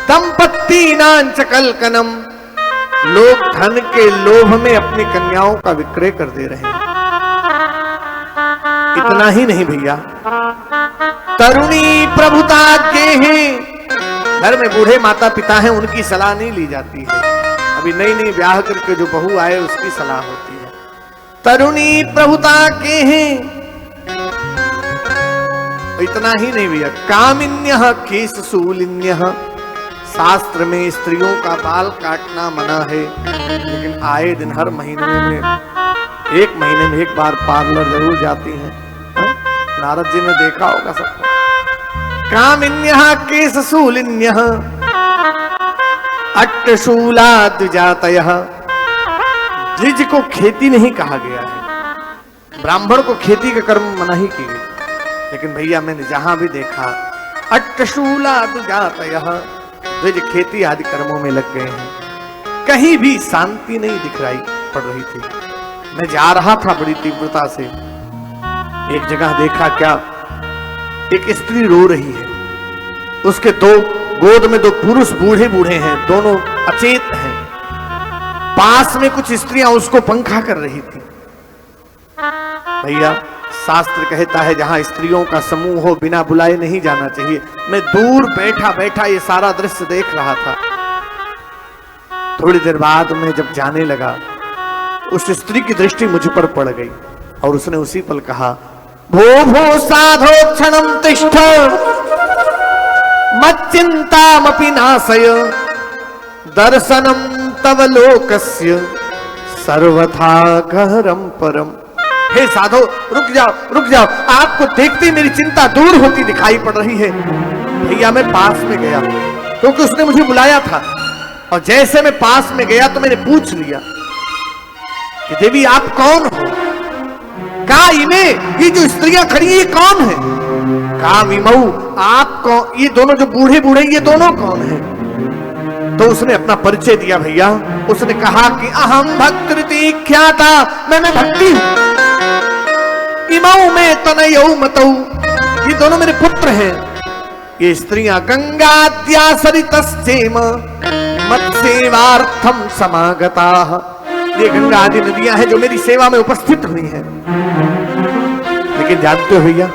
दंपत्तीनांच कलकनम। लोग धन के लोभ में अपनी कन्याओं का विक्रय कर दे रहे हैं। इतना ही नहीं भैया, तरुणी प्रभुता गेहे, घर में बूढ़े माता पिता हैं उनकी सलाह नहीं ली जाती है। अभी नई नई ब्याह करके जो बहू आए उसकी सलाह होती है। तरुणी प्रभुता के हैं। इतना ही नहीं भैया, कामिन्यः केशशूलिन्यः, शास्त्र में स्त्रियों का बाल काटना मना है, लेकिन आए दिन हर महीने में एक महीने में एक बार पार्लर जरूर जाती हैं। नारद जी ने देखा होगा सबको। कामिन्यः केशशूलिन्यः अट्टशूला द्विजातयः। द्विज को खेती नहीं कहा गया है, ब्राह्मण को खेती का कर्म मना ही की गई, लेकिन भैया मैंने जहां भी देखा अट्टशूला द्विजातयः, द्विज खेती आदि कर्मों में लग गए हैं। कहीं भी शांति नहीं दिखाई पड़ रही थी। मैं जा रहा था बड़ी तीव्रता से, एक जगह देखा क्या, एक स्त्री रो रही है, उसके गोद में दो पुरुष बूढ़े बूढ़े हैं, दोनों अचेत हैं। पास में कुछ स्त्रियां उसको पंखा कर रही थी। भैया शास्त्र कहता है जहां स्त्रियों का समूह हो बिना बुलाए नहीं जाना चाहिए। मैं दूर बैठा बैठा ये सारा दृश्य देख रहा था। थोड़ी देर बाद में जब जाने लगा, उस स्त्री की दृष्टि मुझ पर पड़ गई और उसने उसी पल कहा, भो भो साधो क्षणम तिष्ठ मच्चिंतामपि नाशय दर्शनम तव लोकस्य सर्वथा गहरम परम। हे साधो रुक जाओ, आपको देखते मेरी चिंता दूर होती दिखाई पड़ रही है। भैया मैं पास में गया क्योंकि उसने मुझे बुलाया था, और जैसे मैं पास में गया तो मैंने पूछ लिया कि देवी आप कौन हो? कहा इमे, ये जो स्त्रियां खड़ी है ये कौन है? कहा विमऊ आप कौन? ये दोनों जो बूढ़े बूढ़े ये दोनों कौन है? तो उसने अपना परिचय दिया भैया। उसने कहा कि अहम भक्ति ख्याता, मैं भक्ति हूं। इमऊ में तनयऊ मतऊ, ये दोनों मेरे पुत्र हैं। ये स्त्रियां गंगाद्या सरितश्चेम मत्सेवार्थम समागता, ये गंगा आदि नदियां हैं जो मेरी सेवा में उपस्थित हुई हैं। लेकिन जानते हो भैया,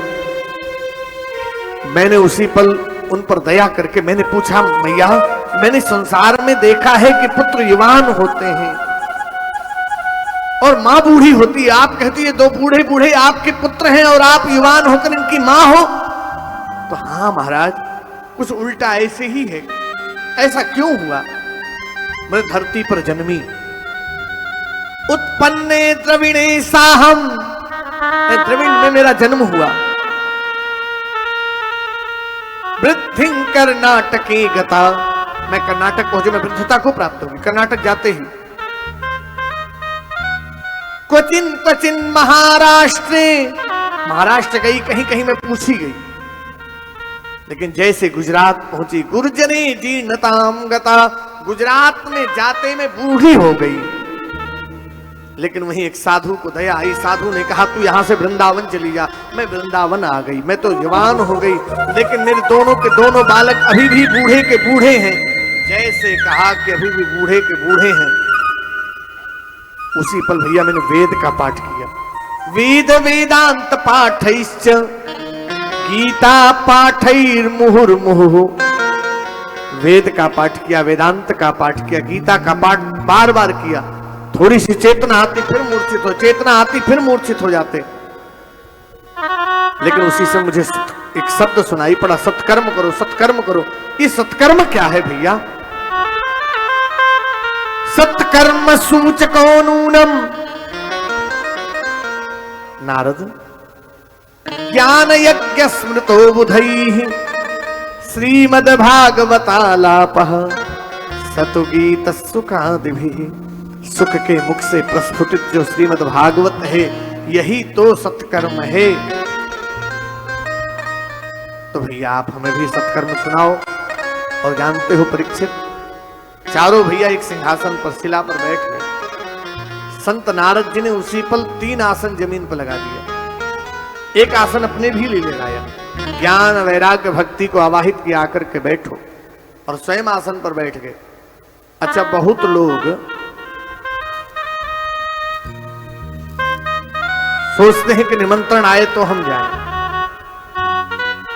मैंने उसी पल उन पर दया करके मैंने पूछा, भैया मैंने संसार में देखा है कि पुत्र युवान होते हैं और माँ बूढ़ी होती है। आप कहती है दो बूढ़े बूढ़े आपके पुत्र हैं और आप युवान होकर इनकी माँ हो। तो हाँ महाराज, कुछ उल्टा ऐसे ही है। ऐसा क्यों हुआ? मैं धरती पर जन्मी, उत्पन्ने द्रविणे साहम, द्रविण में मेरा जन्म हुआ। वृद्धि कर्नाटके गता, मैं कर्नाटक पहुंचे, मैं वृद्धता को प्राप्त होगी कर्नाटक जाते ही। क्वचिन क्वचिन महाराष्ट्रे, महाराष्ट्र गई, कहीं कहीं मैं पूछी गई, लेकिन जैसे गुजरात पहुंची, गुर्जरे जीर्णताम गता, गुजरात में जाते में बूढ़ी हो गई। लेकिन वहीं एक साधु को दया आई, साधु ने कहा तू यहां से वृंदावन चली जा। मैं वृंदावन आ गई, मैं तो जवान हो गई, लेकिन मेरे दोनों के दोनों बालक अभी भी बूढ़े के बूढ़े हैं। जैसे कहा कि अभी भी बूढ़े के बूढ़े हैं, उसी पल भैया मैंने वेद का पाठ किया। वेद वेदांत पाठैश्च गीता पाठैर मुहुर्मुहुः, वेद का पाठ किया, वेदांत का पाठ किया, गीता का पाठ बार बार किया। थोड़ी सी चेतना आती फिर मूर्छित हो, चेतना आती फिर मूर्छित हो जाते। लेकिन उसी से मुझे एक शब्द सुनाई पड़ा, सत्कर्म करो, सत्कर्म करो। ये सत्कर्म क्या है भैया? सत्कर्म सूचको नूनम। नारद, ज्ञान यज्ञ स्मृतो बुधैः श्रीमद् भागवतालापः सतुगीत सुखादिभिः। सुख के मुख से प्रस्फुटित जो श्रीमद् भागवत है यही तो सत्कर्म है। तो भैया आप हमें भी सत्कर्म सुनाओ। और जानते हो परीक्षित, चारों भैया एक सिंहासन पर शिला पर बैठ गए। संत नारद जी ने उसी पल 3 आसन जमीन पर लगा दिया। एक आसन अपने भी ले लाया। ज्ञान वैराग्य भक्ति को आवाहित किया, आकर के बैठो, और स्वयं आसन पर बैठ गए। अच्छा, बहुत लोग सोचते हैं कि निमंत्रण आए तो हम जाएं,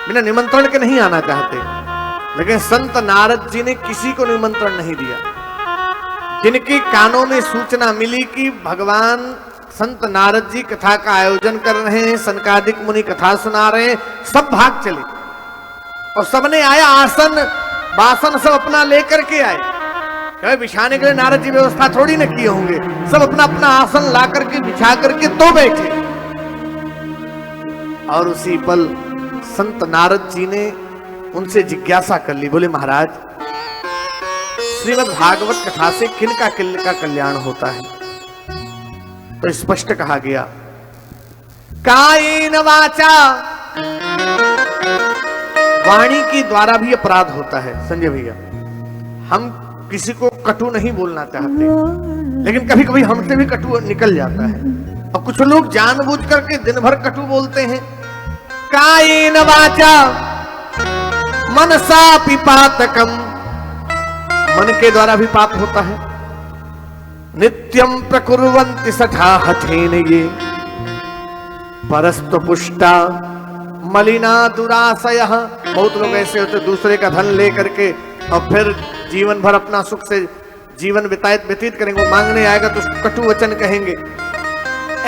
बिना निमंत्रण के नहीं आना चाहते। लेकिन संत नारद जी ने किसी को निमंत्रण नहीं दिया। जिनके कानों में सूचना मिली कि भगवान संत नारद जी कथा का आयोजन कर रहे हैं, सनकादिक मुनि कथा सुना रहे हैं, सब भाग चले और सबने आया। आसन बासन सब अपना लेकर के आए। कभी बिछाने के लिए नारद जी व्यवस्था थोड़ी न किए होंगे, सब अपना अपना आसन ला करके बिछा करके तो बैठे। और उसी पल संत नारद जी ने उनसे जिज्ञासा कर ली। बोले, महाराज, श्रीमद् भागवत कथा से किनका कल्याण होता है? तो स्पष्ट कहा गया, कायेन वाचा, वाणी के द्वारा भी अपराध होता है। संजय भैया, हम किसी को कटु नहीं बोलना चाहते, लेकिन कभी कभी हमसे भी कटु निकल जाता है। और कुछ लोग जानबूझ करके दिन भर कटु बोलते हैं। कायेन वाचा मनसा पिपातकम, मन के द्वारा भी पाप होता है। नित्यम प्रकुर्वन्ति सठा हठेन ये परस्तु पुष्टा मलिना दुराशयः। बहुत लोग ऐसे होते, दूसरे का धन लेकर के और फिर जीवन भर अपना सुख से जीवन व्यतीत करेंगे। वो मांगने आएगा तो कटु वचन कहेंगे।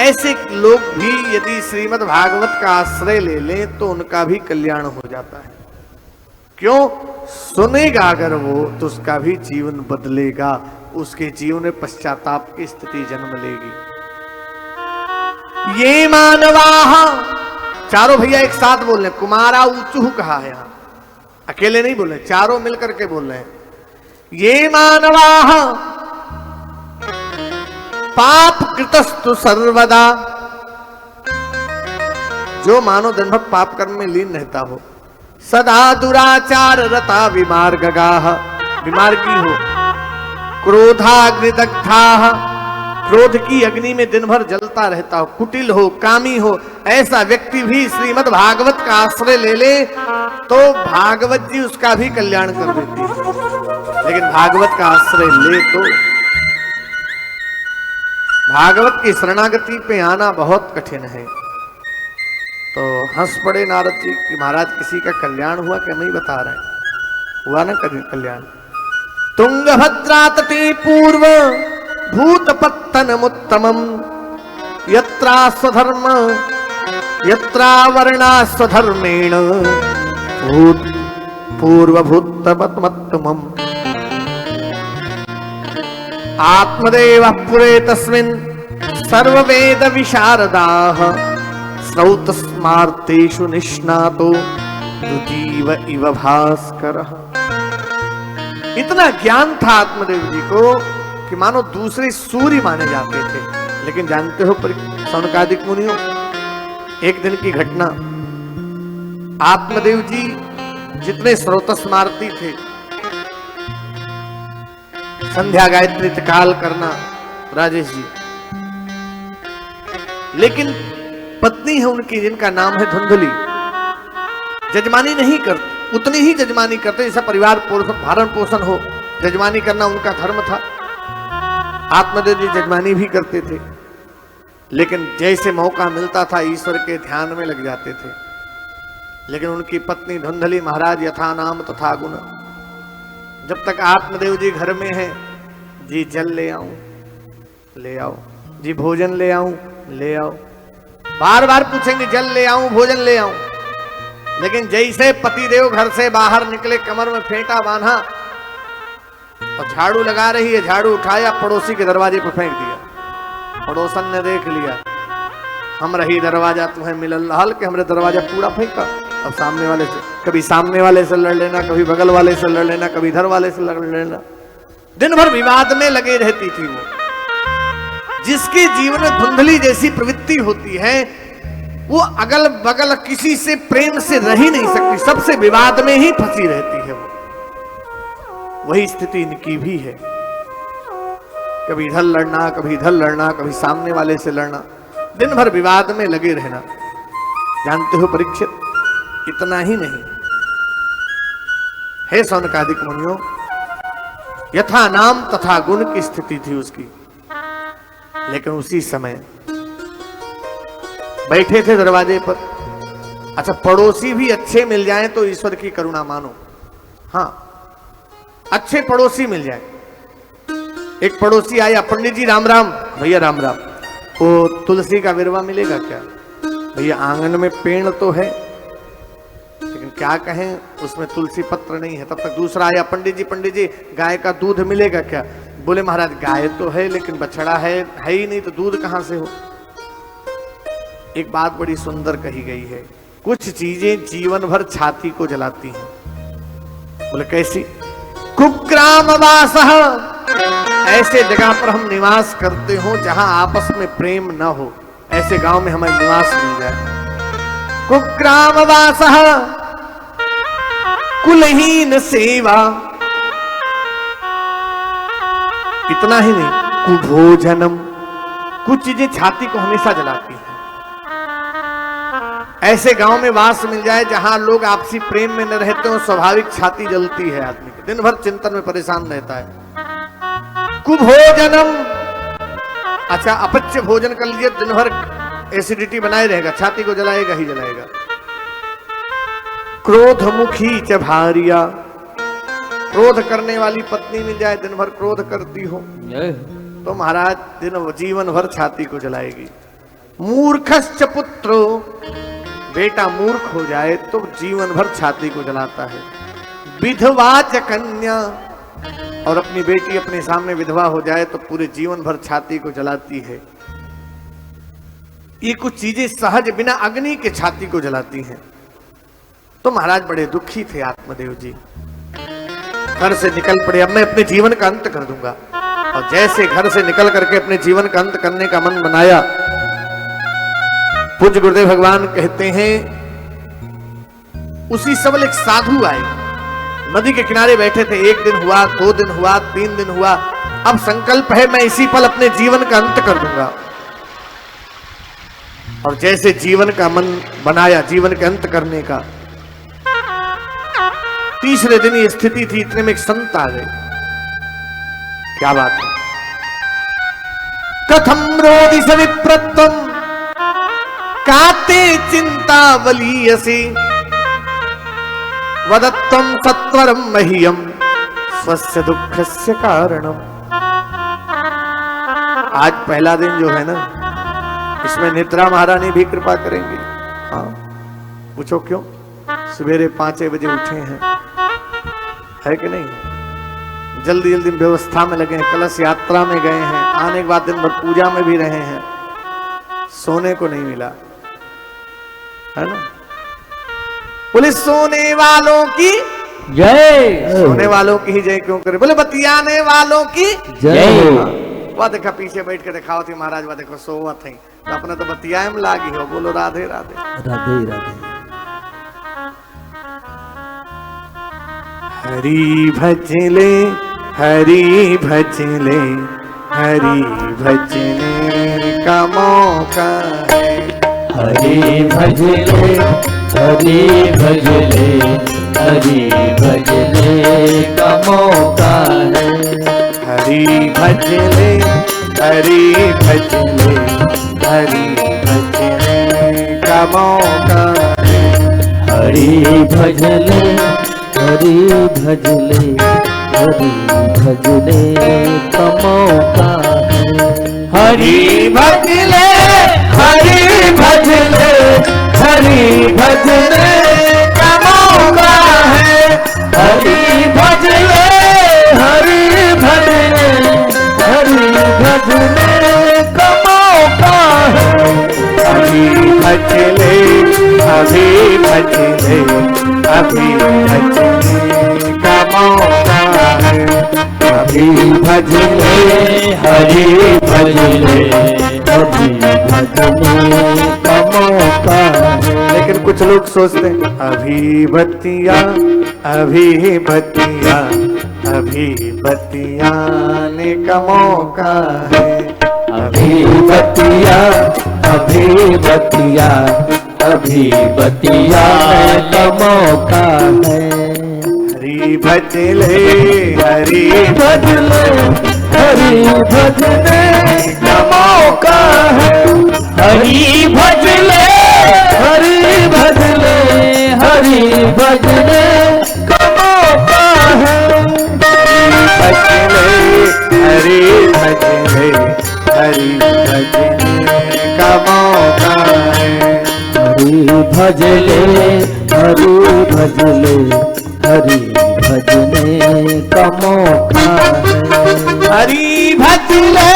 ऐसे लोग भी यदि श्रीमद् भागवत का आश्रय ले लें तो उनका भी कल्याण हो जाता है। क्यों? सुनेगा अगर वो तो उसका भी जीवन बदलेगा, उसके जीवन में पश्चाताप की स्थिति जन्म लेगी। ये मानवाः, चारों भैया एक साथ बोल रहे हैं। कुमारा ऊचुह कहा है, यहां अकेले नहीं बोल रहे, चारों मिलकर के बोल रहे हैं। ये मानवाः पाप कृतस्तु सर्वदा, जो मानो दिन भर पाप कर्म में लीन रहता हो। सदा दुराचार रता विमार्गगाः, विमार्गी हो। क्रोधाग्निदग्धाः, क्रोध की अग्नि में दिन भर जलता रहता हो। कुटिल हो, कामी हो, ऐसा व्यक्ति भी श्रीमद् भागवत का आश्रय ले ले तो भागवत जी उसका भी कल्याण कर देती है। लेकिन भागवत का आश्रय ले तो भागवत की शरणागति पे आना बहुत कठिन है। तो हंस पड़े नारद जी कि महाराज किसी का कल्याण हुआ क्या? नहीं बता रहे, हुआ ना कल्याण। तुंगभद्रा तटे पूर्व भूतपत्तनमुत्तमम् यत्रा स्वधर्म यत्रा वर्णा स्वधर्मेण भूत पूर्वभूतपत्तमत्तमम् आत्मदेवः पुरे तस्मिन् सर्ववेद विशारदाः श्रौतस्मार्तेषु निष्णातो दुजीव इव भास्करः। इतना ज्ञान था आत्मदेव जी को कि मानो दूसरे सूर्य माने जाते थे। लेकिन जानते हो सौनकादिक मुनियों, एक दिन की घटना, आत्मदेव जी जितने स्रोतस्मार्ती थे, संध्या गायत्री काल करना राजेश जी, लेकिन पत्नी है उनकी जिनका नाम है धुंधली, जजमानी नहीं करती। उतनी ही जजमानी करते जैसा परिवार भरण पोषण हो, जजमानी करना उनका धर्म था। आत्मदेव जी जजमानी भी करते थे, लेकिन जैसे मौका मिलता था ईश्वर के ध्यान में लग जाते थे। लेकिन उनकी पत्नी धुंधली, महाराज यथा नाम तथा गुण, जब तक आत्मदेव जी घर में हैं, जी जल ले आऊं, ले आओ, जी भोजन ले आऊं, ले आओ, बार बार पूछेंगे जल ले आऊं, भोजन ले आऊं। लेकिन जैसे पतिदेव घर से बाहर निकले, कमर में फेंटा बांधा और झाड़ू लगा रही है, झाड़ू उठाया, पड़ोसी के दरवाजे पर फेंक दिया। पड़ोसन ने देख लिया, हम रही दरवाजा तुम्हें मिलल हाल के हमरे दरवाजा पूरा फेंका। अब सामने वाले से, कभी सामने वाले से लड़ लेना, कभी बगल वाले से लड़ लेना, कभी इधर वाले से लड़ लेना। दिन भर विवाद में लगे रहती थी वो। जिसके जीवन में धुंधली जैसी प्रवृत्ति होती है वो अगल बगल किसी से प्रेम से रह ही नहीं सकती, सबसे विवाद में ही फंसी रहती है वो। वही स्थिति इनकी भी है, कभी इधर लड़ना, कभी इधर लड़ना, कभी सामने वाले से लड़ना, दिन भर विवाद में लगे रहना। जानते हो परीक्षित, इतना ही नहीं हे सौनकादिक मुनियों, यथा नाम तथा गुण की स्थिति थी उसकी। लेकिन उसी समय बैठे थे दरवाजे पर। अच्छा, पड़ोसी भी अच्छे मिल जाएं तो ईश्वर की करुणा मानो। हाँ, अच्छे पड़ोसी मिल जाए। एक पड़ोसी आया, पंडित जी राम राम। भैया राम राम। वो तुलसी का विरवा मिलेगा क्या? भैया आंगन में पेड़ तो है लेकिन क्या कहें उसमें तुलसी पत्र नहीं है। तब तक दूसरा आया, पंडित जी गाय का दूध मिलेगा क्या? बोले महाराज गाय तो है लेकिन बछड़ा है ही नहीं, तो दूध कहां से हो? एक बात बड़ी सुंदर कही गई है, कुछ चीजें जीवन भर छाती को जलाती हैं। बोले कैसी? कुग्राम वासः, ऐसे जगह पर हम निवास करते हो जहां आपस में प्रेम न हो, ऐसे गांव में हमें निवास मिल जाए। कुग्राम वासः कुलहीन सेवा, इतना ही नहीं, कुभोजनम, कुछ चीजें छाती को हमेशा जलाती हैं। ऐसे गांव में वास मिल जाए जहां लोग आपसी प्रेम में न रहते हो, स्वाभाविक छाती जलती है आदमी की, दिन भर चिंतन में परेशान रहता है। कुभोजनम, अच्छा अपच्य भोजन कर लीजिए, दिन भर एसिडिटी बनाए रहेगा, छाती को जलाएगा ही जलाएगा। क्रोधमुखी च भार्या, क्रोध करने वाली पत्नी मिल जाए, दिन भर क्रोध करती हो तो महाराज जीवन भर छाती को जलाएगी। मूर्खश्च पुत्रो, बेटा मूर्ख हो जाए तो जीवन भर छाती को जलाता है। विधवा च कन्या, और अपनी बेटी अपने सामने विधवा हो जाए तो पूरे जीवन भर छाती को जलाती है। ये कुछ चीजें सहज बिना अग्नि के छाती को जलाती हैं। तो महाराज बड़े दुखी थे आत्मदेव जी, घर से निकल पड़े, अब मैं अपने जीवन का अंत कर दूंगा। और जैसे घर से निकल करके अपने जीवन का अंत करने का मन बनाया, पूज्य गुरुदेव भगवान कहते हैं उसी समय एक साधु आए, नदी के किनारे बैठे थे। 1 दिन हुआ, 2 दिन हुआ, 3 दिन हुआ, अब संकल्प है मैं इसी पल अपने जीवन का अंत कर दूंगा। और जैसे जीवन का मन बनाया, जीवन के अंत करने का, तीसरे दिन ये स्थिति थी, इतने में एक संत आ गए। क्या बात है? कथम रोदि सविप्रत्वम काते चिंता बलीयसी वदत्वम सत्वरम मह्यम स्वस्य दुःखस्य कारणम। आज पहला दिन जो है ना, इसमें निद्रा महारानी भी कृपा करेंगी। हाँ, पूछो क्यों? सवेरे 5 बजे उठे हैं, है कि नहीं? जल्दी जल्दी व्यवस्था में लगे हैं, कलश यात्रा में गए हैं, आने के बाद दिन भर पूजा में भी रहे हैं, सोने को नहीं मिला, है ना? बोले सोने वालों की जय, सोने वालों की ही जय क्यों करे? बोले बतियाने वालों की जय। वह देखा पीछे बैठ के दिखाओ थी महाराज, वह देखो सोवत है, तो अपने तो बतियाए में लागी हो। बोलो राधे राधे राधे राधे। हरि भजले, हरि भजले, हरि भजने का मौका है। हरि भजले, हरि भजले, हरि भजले का मौका है। हरि भजले, हरि भजले, हरि भजने का मौका है। हरि भजले, हरि भजले, हरि भजले का मौका है। हरि भजले, हरि भजले, हरि भजने का मौका है। हरि भजले, हरि भजले, हरि भजले का मौका है। अभी भज ले, अभी भजने का मौका है, अभी भज ले हरि भज ले, अभी भजने का मौका है। लेकिन कुछ लोग सोचते हैं अभी बत्तियां, अभी बत्तियां, अभी बत्तियाने का मौका है, अभी बतिया, अभी बतिया, अभी बतिया का मौका है। हरि भज ले, हरि भज ले हरि भजने का मौका है, हरि भज ले हरि भज ले, हरि भजने का मौका है। भज ले, हरि भज ले, हरि भजने का मौका है, हरि भज ले हरि भज ले, हरि भजने का मौका है। हरि भज ले,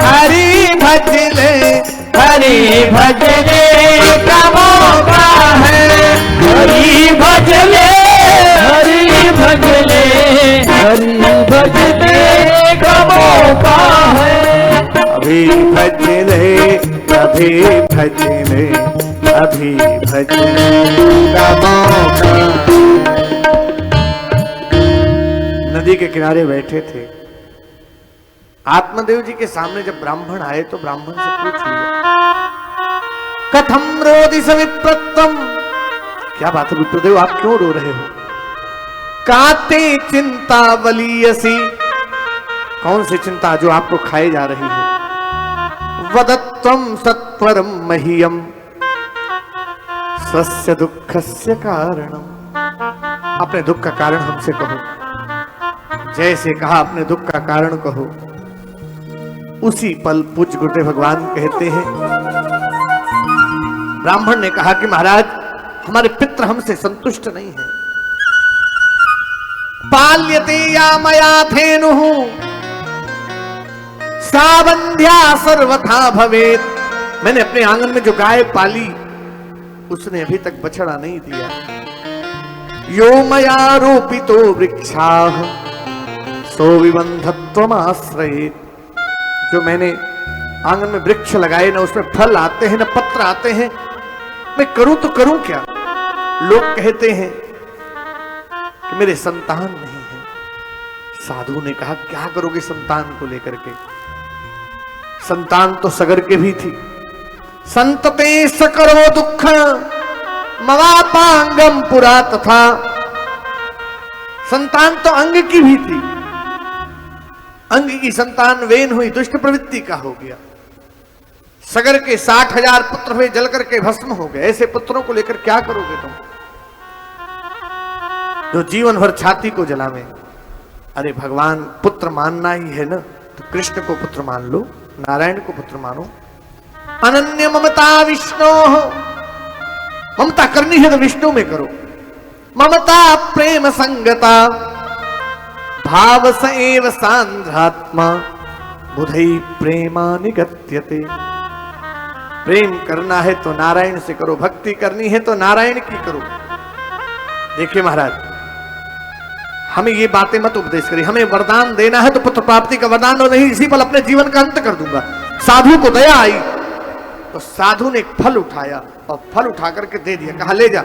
हरि भज ले, हरि भजने का मौका है, हरि भज ले हरि भज ले, हरि भजने का मौका है। अभी भज ले, अभी भज ले, अभी भजने का मौका है। नदी के किनारे बैठे थे, आत्मदेव जी के सामने जब ब्राह्मण आए तो ब्राह्मण से पूछ लिया, कथम रोदि सविप्रतम, क्या बात है विप्रदेव, आप क्यों रो रहे हो? काते चिंता बलियसी, कौन सी चिंता जो आपको खाए जा रही है? वदत्वम सत्वरम मह्यम स्वस्य दुःखस्य कारणम, अपने दुख का कारण हमसे कहो। जैसे कहा अपने दुख का कारण कहो, उसी पल पूज्य गुरुदेव भगवान कहते हैं, ब्राह्मण ने कहा कि महाराज हमारे पितृ हमसे संतुष्ट नहीं है। पाल्यते या मया धेनुः सावंध्या सर्वथा भवेत्, मैंने अपने आंगन में जो गाय पाली उसने अभी तक बछड़ा नहीं दिया। यो मया रोपितो वृक्षाः सो विबंधत्वमाश्रयेत्, जो मैंने आंगन में वृक्ष लगाए ना उसमें फल आते हैं ना पत्र आते हैं, मैं करूं तो करूं क्या? लोग कहते हैं कि मेरे संतान नहीं है। साधु ने कहा क्या करोगे संतान को लेकर के? संतान तो सगर के भी थी। संतते सकरो दुख मवापांगम पुरा तथा, संतान तो अंग की भी थी, अंग की संतान वेन हुई, दुष्ट प्रवृत्ति का हो गया। सगर के 60,000 पुत्र हुए, जल करके भस्म हो गए। ऐसे पुत्रों को लेकर क्या करोगे तुम, जो जीवन भर छाती को जलावे? अरे भगवान पुत्र मानना ही है ना, तो कृष्ण को पुत्र मान लो, नारायण को पुत्र मानो। अनन्य ममता विष्णु, ममता करनी है तो विष्णु में करो। ममता प्रेम संगता भाव स एव सांध्रात्मा बुधै प्रेमा निगत्यते। प्रेम करना है तो नारायण से करो, भक्ति करनी है तो नारायण की करो। देखिए महाराज, हमें ये बातें मत उपदेश करिए। हमें वरदान देना है तो पुत्र प्राप्ति का वरदान, और नहीं इसी पल अपने जीवन का अंत कर दूंगा। साधु को दया आई तो साधु ने एक फल उठाया और फल उठा करके दे दिया। कहा ले जा,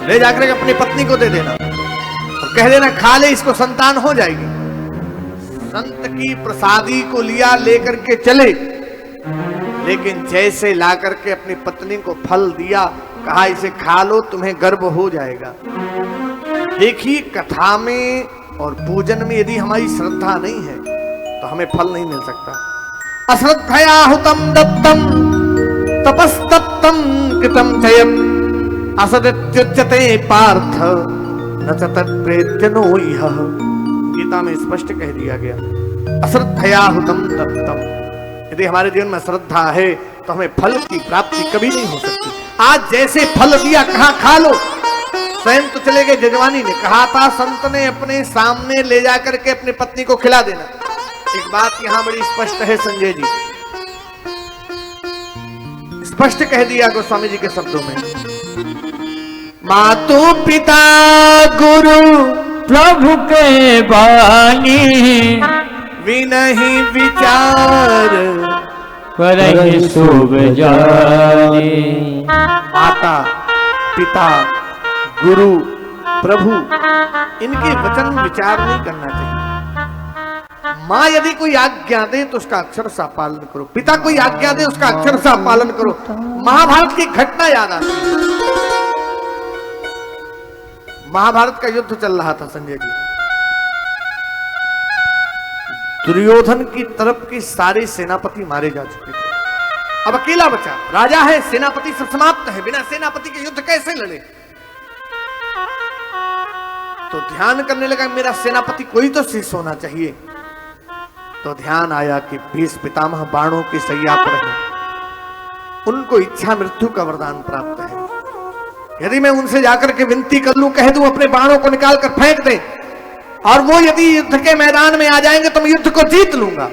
ले जाकर अपनी पत्नी को दे देना और कह देना खा ले, इसको संतान हो जाएगी। संत की प्रसादी को लिया, लेकर के चले, लेकिन जैसे ला करके अपनी पत्नी को फल दिया, कहा इसे खा लो, तुम्हें गर्भ हो जाएगा। देखिए कथा में और पूजन में यदि हमारी श्रद्धा नहीं है तो हमें फल नहीं मिल सकता। अश्रद्धया हुतम दत्तम तपस्तप्तम कृतम जयम असदत्युच्यते पार्थ न च तत्प्रेत्य नो इह। गीता में स्पष्ट कह दिया गया, अश्रद्धया हुतम दत्तम, यदि हमारे जीवन में श्रद्धा है तो हमें फल की प्राप्ति कभी नहीं हो सकती। आज जैसे फल दिया, कहा खा लो, स्वयं तो चले गए। जजवानी ने कहा था संत ने अपने सामने ले जाकर के अपनी पत्नी को खिला देना। एक बात यहां बड़ी स्पष्ट है संजय जी, स्पष्ट कह दिया गोस्वामी जी के शब्दों में, मातु पिता गुरु प्रभु के बानी, विनहि विचार करहि शुभ जानी। माता पिता गुरु प्रभु इनके वचन विचार नहीं करना चाहिए। माँ यदि कोई आज्ञा दे तो उसका अक्षरशः पालन करो, पिता कोई आज्ञा दे उसका अक्षरशः पालन करो। महाभारत की घटना याद आती है। महाभारत का युद्ध चल रहा था संजय जी, दुर्योधन की तरफ की सारे सेनापति मारे जा चुके थे, अब अकेला बचा, राजा है, सेनापति सब समाप्त है, बिना सेनापति के युद्ध कैसे लड़े। तो ध्यान करने लगा मेरा सेनापति कोई तो शीर्ष होना चाहिए। तो ध्यान आया कि भीष्म पितामह बाणों की सैया पर हैं, उनको इच्छा मृत्यु का वरदान प्राप्त है। यदि मैं उनसे जाकर के विनती कर लूं, कह दूं अपने बाणों को निकाल कर फेंक दें, और वो यदि युद्ध के मैदान में आ जाएंगे तो मैं युद्ध को जीत लूंगा।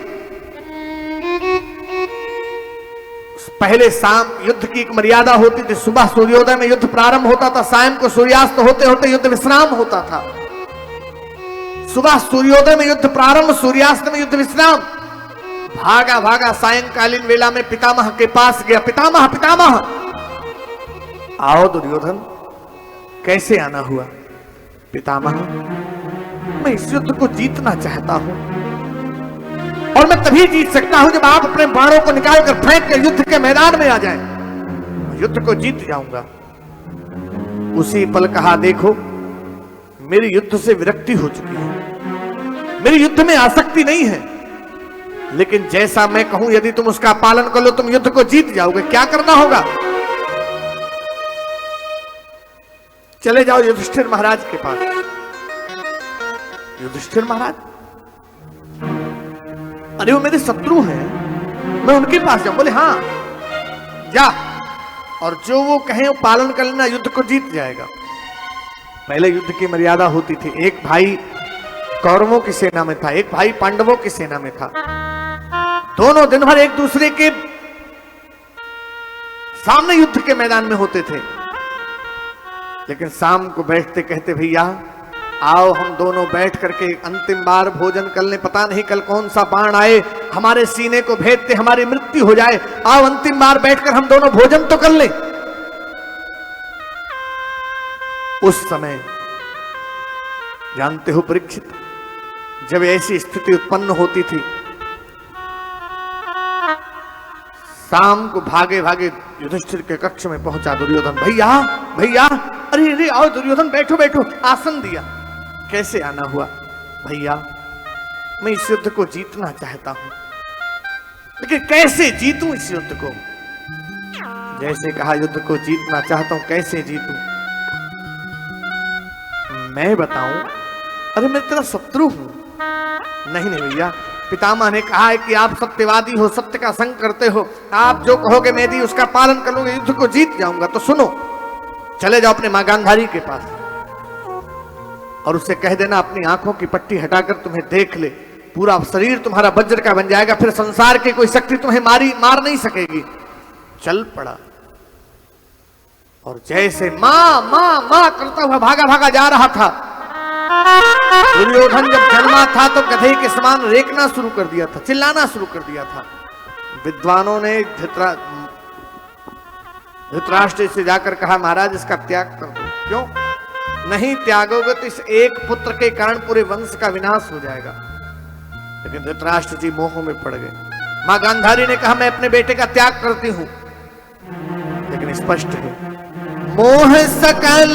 पहले शाम युद्ध की एक मर्यादा होती थी, सुबह सूर्योदय में युद्ध प्रारंभ होता था, शाम को सूर्यास्त होते होते युद्ध विश्राम होता था। सुबह सूर्योदय में युद्ध प्रारंभ, सूर्यास्त में युद्ध विश्राम। भागा भागा सायंकालीन वेला में पितामह के पास गया, पितामह पितामह आओ दुर्योधन, कैसे आना हुआ? पितामह मैं इस युद्ध को जीतना चाहता हूं, और मैं तभी जीत सकता हूं जब आप अपने बाणों को निकाल कर फेंक कर युद्ध के मैदान में आ जाएं, युद्ध को जीत जाऊंगा। उसी पल कहा, देखो मेरी युद्ध से विरक्ति हो चुकी है, मेरी युद्ध में आसक्ति नहीं है, लेकिन जैसा मैं कहूं यदि तुम उसका पालन कर लो तुम युद्ध को जीत जाओगे। क्या करना होगा? चले जाओ युधिष्ठिर महाराज के पास। युधिष्ठिर महाराज, अरे वो मेरे शत्रु हैं, मैं उनके पास जाऊं? बोले हाँ जा, और जो वो कहें वो पालन कर लेना, युद्ध को जीत जाएगा। पहले युद्ध की मर्यादा होती थी, एक भाई कौरवों की सेना में था, एक भाई पांडवों की सेना में था, दोनों दिन भर एक दूसरे के सामने युद्ध के मैदान में होते थे। लेकिन शाम को बैठते कहते, भैया आओ हम दोनों बैठ करके अंतिम बार भोजन कर लें, पता नहीं कल कौन सा बाण आए हमारे सीने को भेदते हमारी मृत्यु हो जाए, आओ अंतिम बार बैठकर हम दोनों भोजन तो कर लें। उस समय जानते हो परीक्षित, जब ऐसी स्थिति उत्पन्न होती थी, शाम को भागे भागे युधिष्ठिर के कक्ष में पहुंचा दुर्योधन। भैया भैया, अरे अरे आओ दुर्योधन, बैठो बैठो, आसन दिया। कैसे आना हुआ? भैया मैं इस युद्ध को जीतना चाहता हूं, लेकिन कैसे जीतूं इस युद्ध को? जैसे कहा युद्ध को जीतना चाहता हूं, कैसे जीतूं? मैं बताऊं? अरे मैं तेरा शत्रु हूं। नहीं नहीं भैया, पितामह ने कहा है कि आप सत्यवादी हो, सत्य का संग करते हो, आप जो कहोगे मैं भी उसका पालन करूंगा, युद्ध को जीत जाऊंगा। तो सुनो, चले जाओ अपने मां गांधारी के पास और उससे कह देना अपनी आंखों की पट्टी हटाकर तुम्हें देख ले, पूरा शरीर तुम्हारा वज्र का बन जाएगा, फिर संसार की कोई शक्ति तुम्हें मार नहीं सकेगी। चल पड़ा और जैसे मां मां मां करता हुआ भागा भागा जा रहा था। दुर्योधन जब जन्मा था तो गधे के समान रेखना शुरू कर दिया था, चिल्लाना शुरू कर दिया था। विद्वानों ने धृतराष्ट्र से जाकर कहा, महाराज इसका त्याग कर दो। क्यों? नहीं त्यागोगे तो इस एक पुत्र के कारण पूरे वंश का विनाश हो जाएगा। लेकिन धृतराष्ट्र जी मोह में पड़ गए। मां गांधारी ने कहा, मैं अपने बेटे का त्याग करती हूं, लेकिन स्पष्ट है, मोह सकल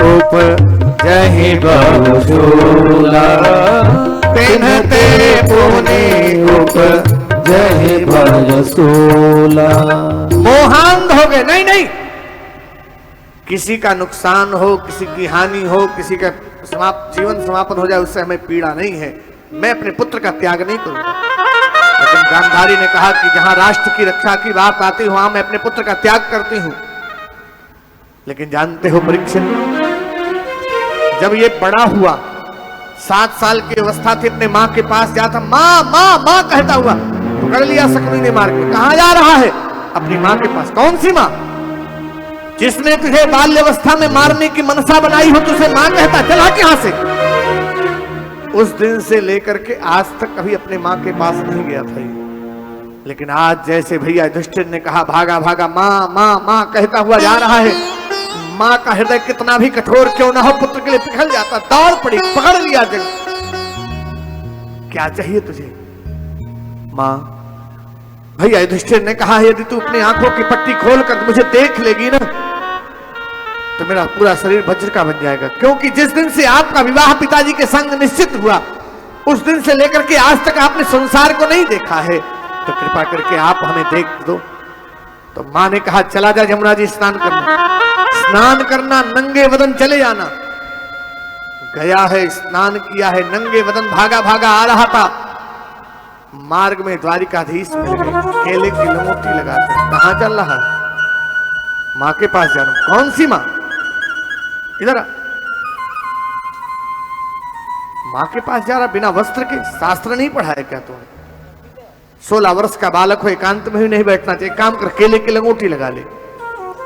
उपजहि बहुशूला, पिन्हते पुनि उपजहि बहुशूला। मोहांध हो गए, नहीं नहीं, किसी का नुकसान हो, किसी की हानि हो, किसी का जीवन समापन हो जाए, उससे हमें पीड़ा नहीं है। मैं अपने पुत्र का त्याग नहीं करूंगा। लेकिन गांधारी ने कहा कि जहां राष्ट्र की रक्षा की बात आती है वहां मैं अपने पुत्र का त्याग करती हूं। लेकिन जानते हो परीक्षित, जब ये बड़ा हुआ, 7 साल की अवस्था थी, अपने मां के पास जाता, मां मां मां कहता हुआ, पकड़ लिया शकुनी ने मार के। कहां जा रहा है? अपनी मां के पास। कौन सी मां? जिसने तुझे बाल्यावस्था में मारने की मनसा बनाई हो, तुझे मां कहता? चला यहां से। उस दिन से लेकर के आज तक कभी अपने मां के पास नहीं गया था। लेकिन आज जैसे भैया युधिष्ठिर ने कहा, भागा भागा, मां मां मां कहता हुआ जा रहा है। मां का हृदय कितना भी कठोर क्यों ना हो, पुत्र के लिए पिघल जाता। दौड़ पड़ी, पकड़ लिया जग। क्या चाहिए तुझे? मां। भैया युधिष्ठिर ने कहा, यदि तू अपनी आंखों की पट्टी खोलकर मुझे देख लेगी ना, तो मेरा पूरा शरीर वज्र का बन जाएगा। क्योंकि जिस दिन से आपका विवाह पिताजी के संग निश्चित हुआ, उस दिन से लेकर के आज तक आपने संसार को नहीं देखा है, तो कृपा करके आप हमें देख दो। तो मां ने कहा, चला जा यमुना जी स्नान करना। स्नान करना, नंगे वदन चले जाना। गया है, स्नान किया है, नंगे वदन भागा भागा आ रहा था। मार्ग में द्वारिकाधीश मिल गए, केले की लंगोटी लगाते। कहां चल रहा है? मां के पास जाना। कौन सी मां? इधर आ। मां के पास जा रहा बिना वस्त्र के? शास्त्र नहीं पढ़ा है क्या तूने? 16 वर्ष का बालक हो, एकांत में भी नहीं बैठना चाहिए। काम कर, केले की लंगोटी लगा ले।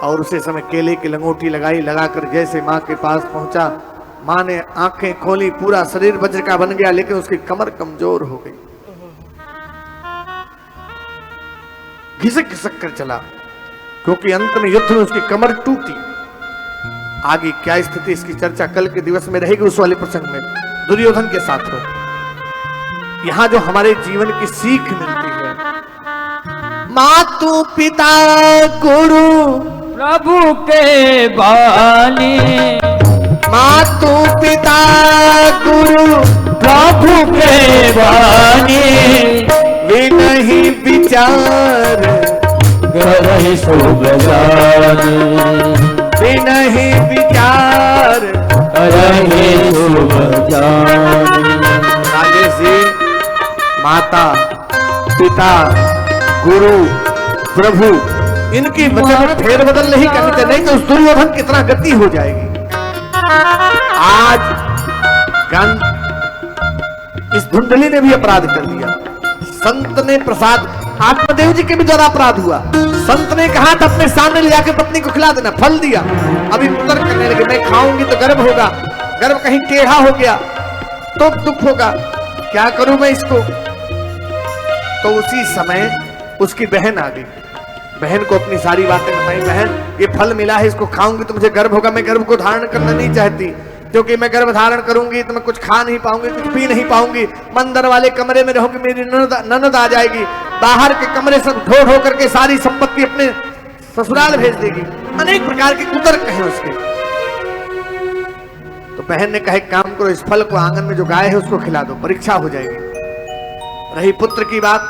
और उसे समय केले की लंगोटी लगाई। लगाकर जैसे मां के पास पहुंचा, मां ने आंखें खोली, पूरा शरीर वज्र का बन गया, लेकिन उसकी कमर कमजोर हो गई। घिसक घिसक कर चला, क्योंकि अंत में युद्ध में उसकी कमर टूटी। आगे क्या स्थिति, इसकी चर्चा कल के दिवस में रहेगी, उस वाले प्रसंग में दुर्योधन के साथ हो। यहां जो हमारे जीवन की सीख मिलती है, मातु पिता गुरु प्रभु के बानी, मातु पिता गुरु प्रभु के बानी, वे नहीं विचार करहि शुभ जानी, वे नहीं विचार करहि शुभ जानी। राजेश जी, माता पिता गुरु प्रभु, इनकी वचन में फेरबदल नहीं करनी चाहिए, नहीं तो उस दुर्योधन कितना गति हो जाएगी। आज इस धुंधली ने भी अपराध कर दिया। संत ने प्रसाद, आत्मदेव जी के भी द्वारा अपराध हुआ। संत ने कहा था अपने सामने ले जाकर पत्नी को खिला देना, फल दिया। अभी पुत्र करने लगे, मैं खाऊंगी तो गर्भ होगा, गर्भ कहीं टेढ़ा हो गया तो दुख होगा, क्या करूं मैं इसको? तो उसी समय उसकी बहन आ गई। बहन को अपनी सारी बातें बताई। बहन, ये फल मिला है, इसको खाऊंगी तो मुझे गर्भ होगा, मैं गर्भ को धारण करना नहीं चाहती, क्योंकि मैं गर्भ धारण करूंगी तो मैं कुछ खा नहीं पाऊंगी, कुछ पी नहीं पाऊंगी, मंदिर वाले कमरे में रहूंगी, मेरी ननद आ जाएगी, बाहर के कमरे सब ढो ढो करके सारी संपत्ति अपने ससुराल भेज देगी। अनेक प्रकार के कुतर्क हैं उसके। तो बहन ने कहा, काम करो, इस फल को आंगन में जो गाय है उसको खिला दो, परीक्षा हो जाएगी। रही पुत्र की बात,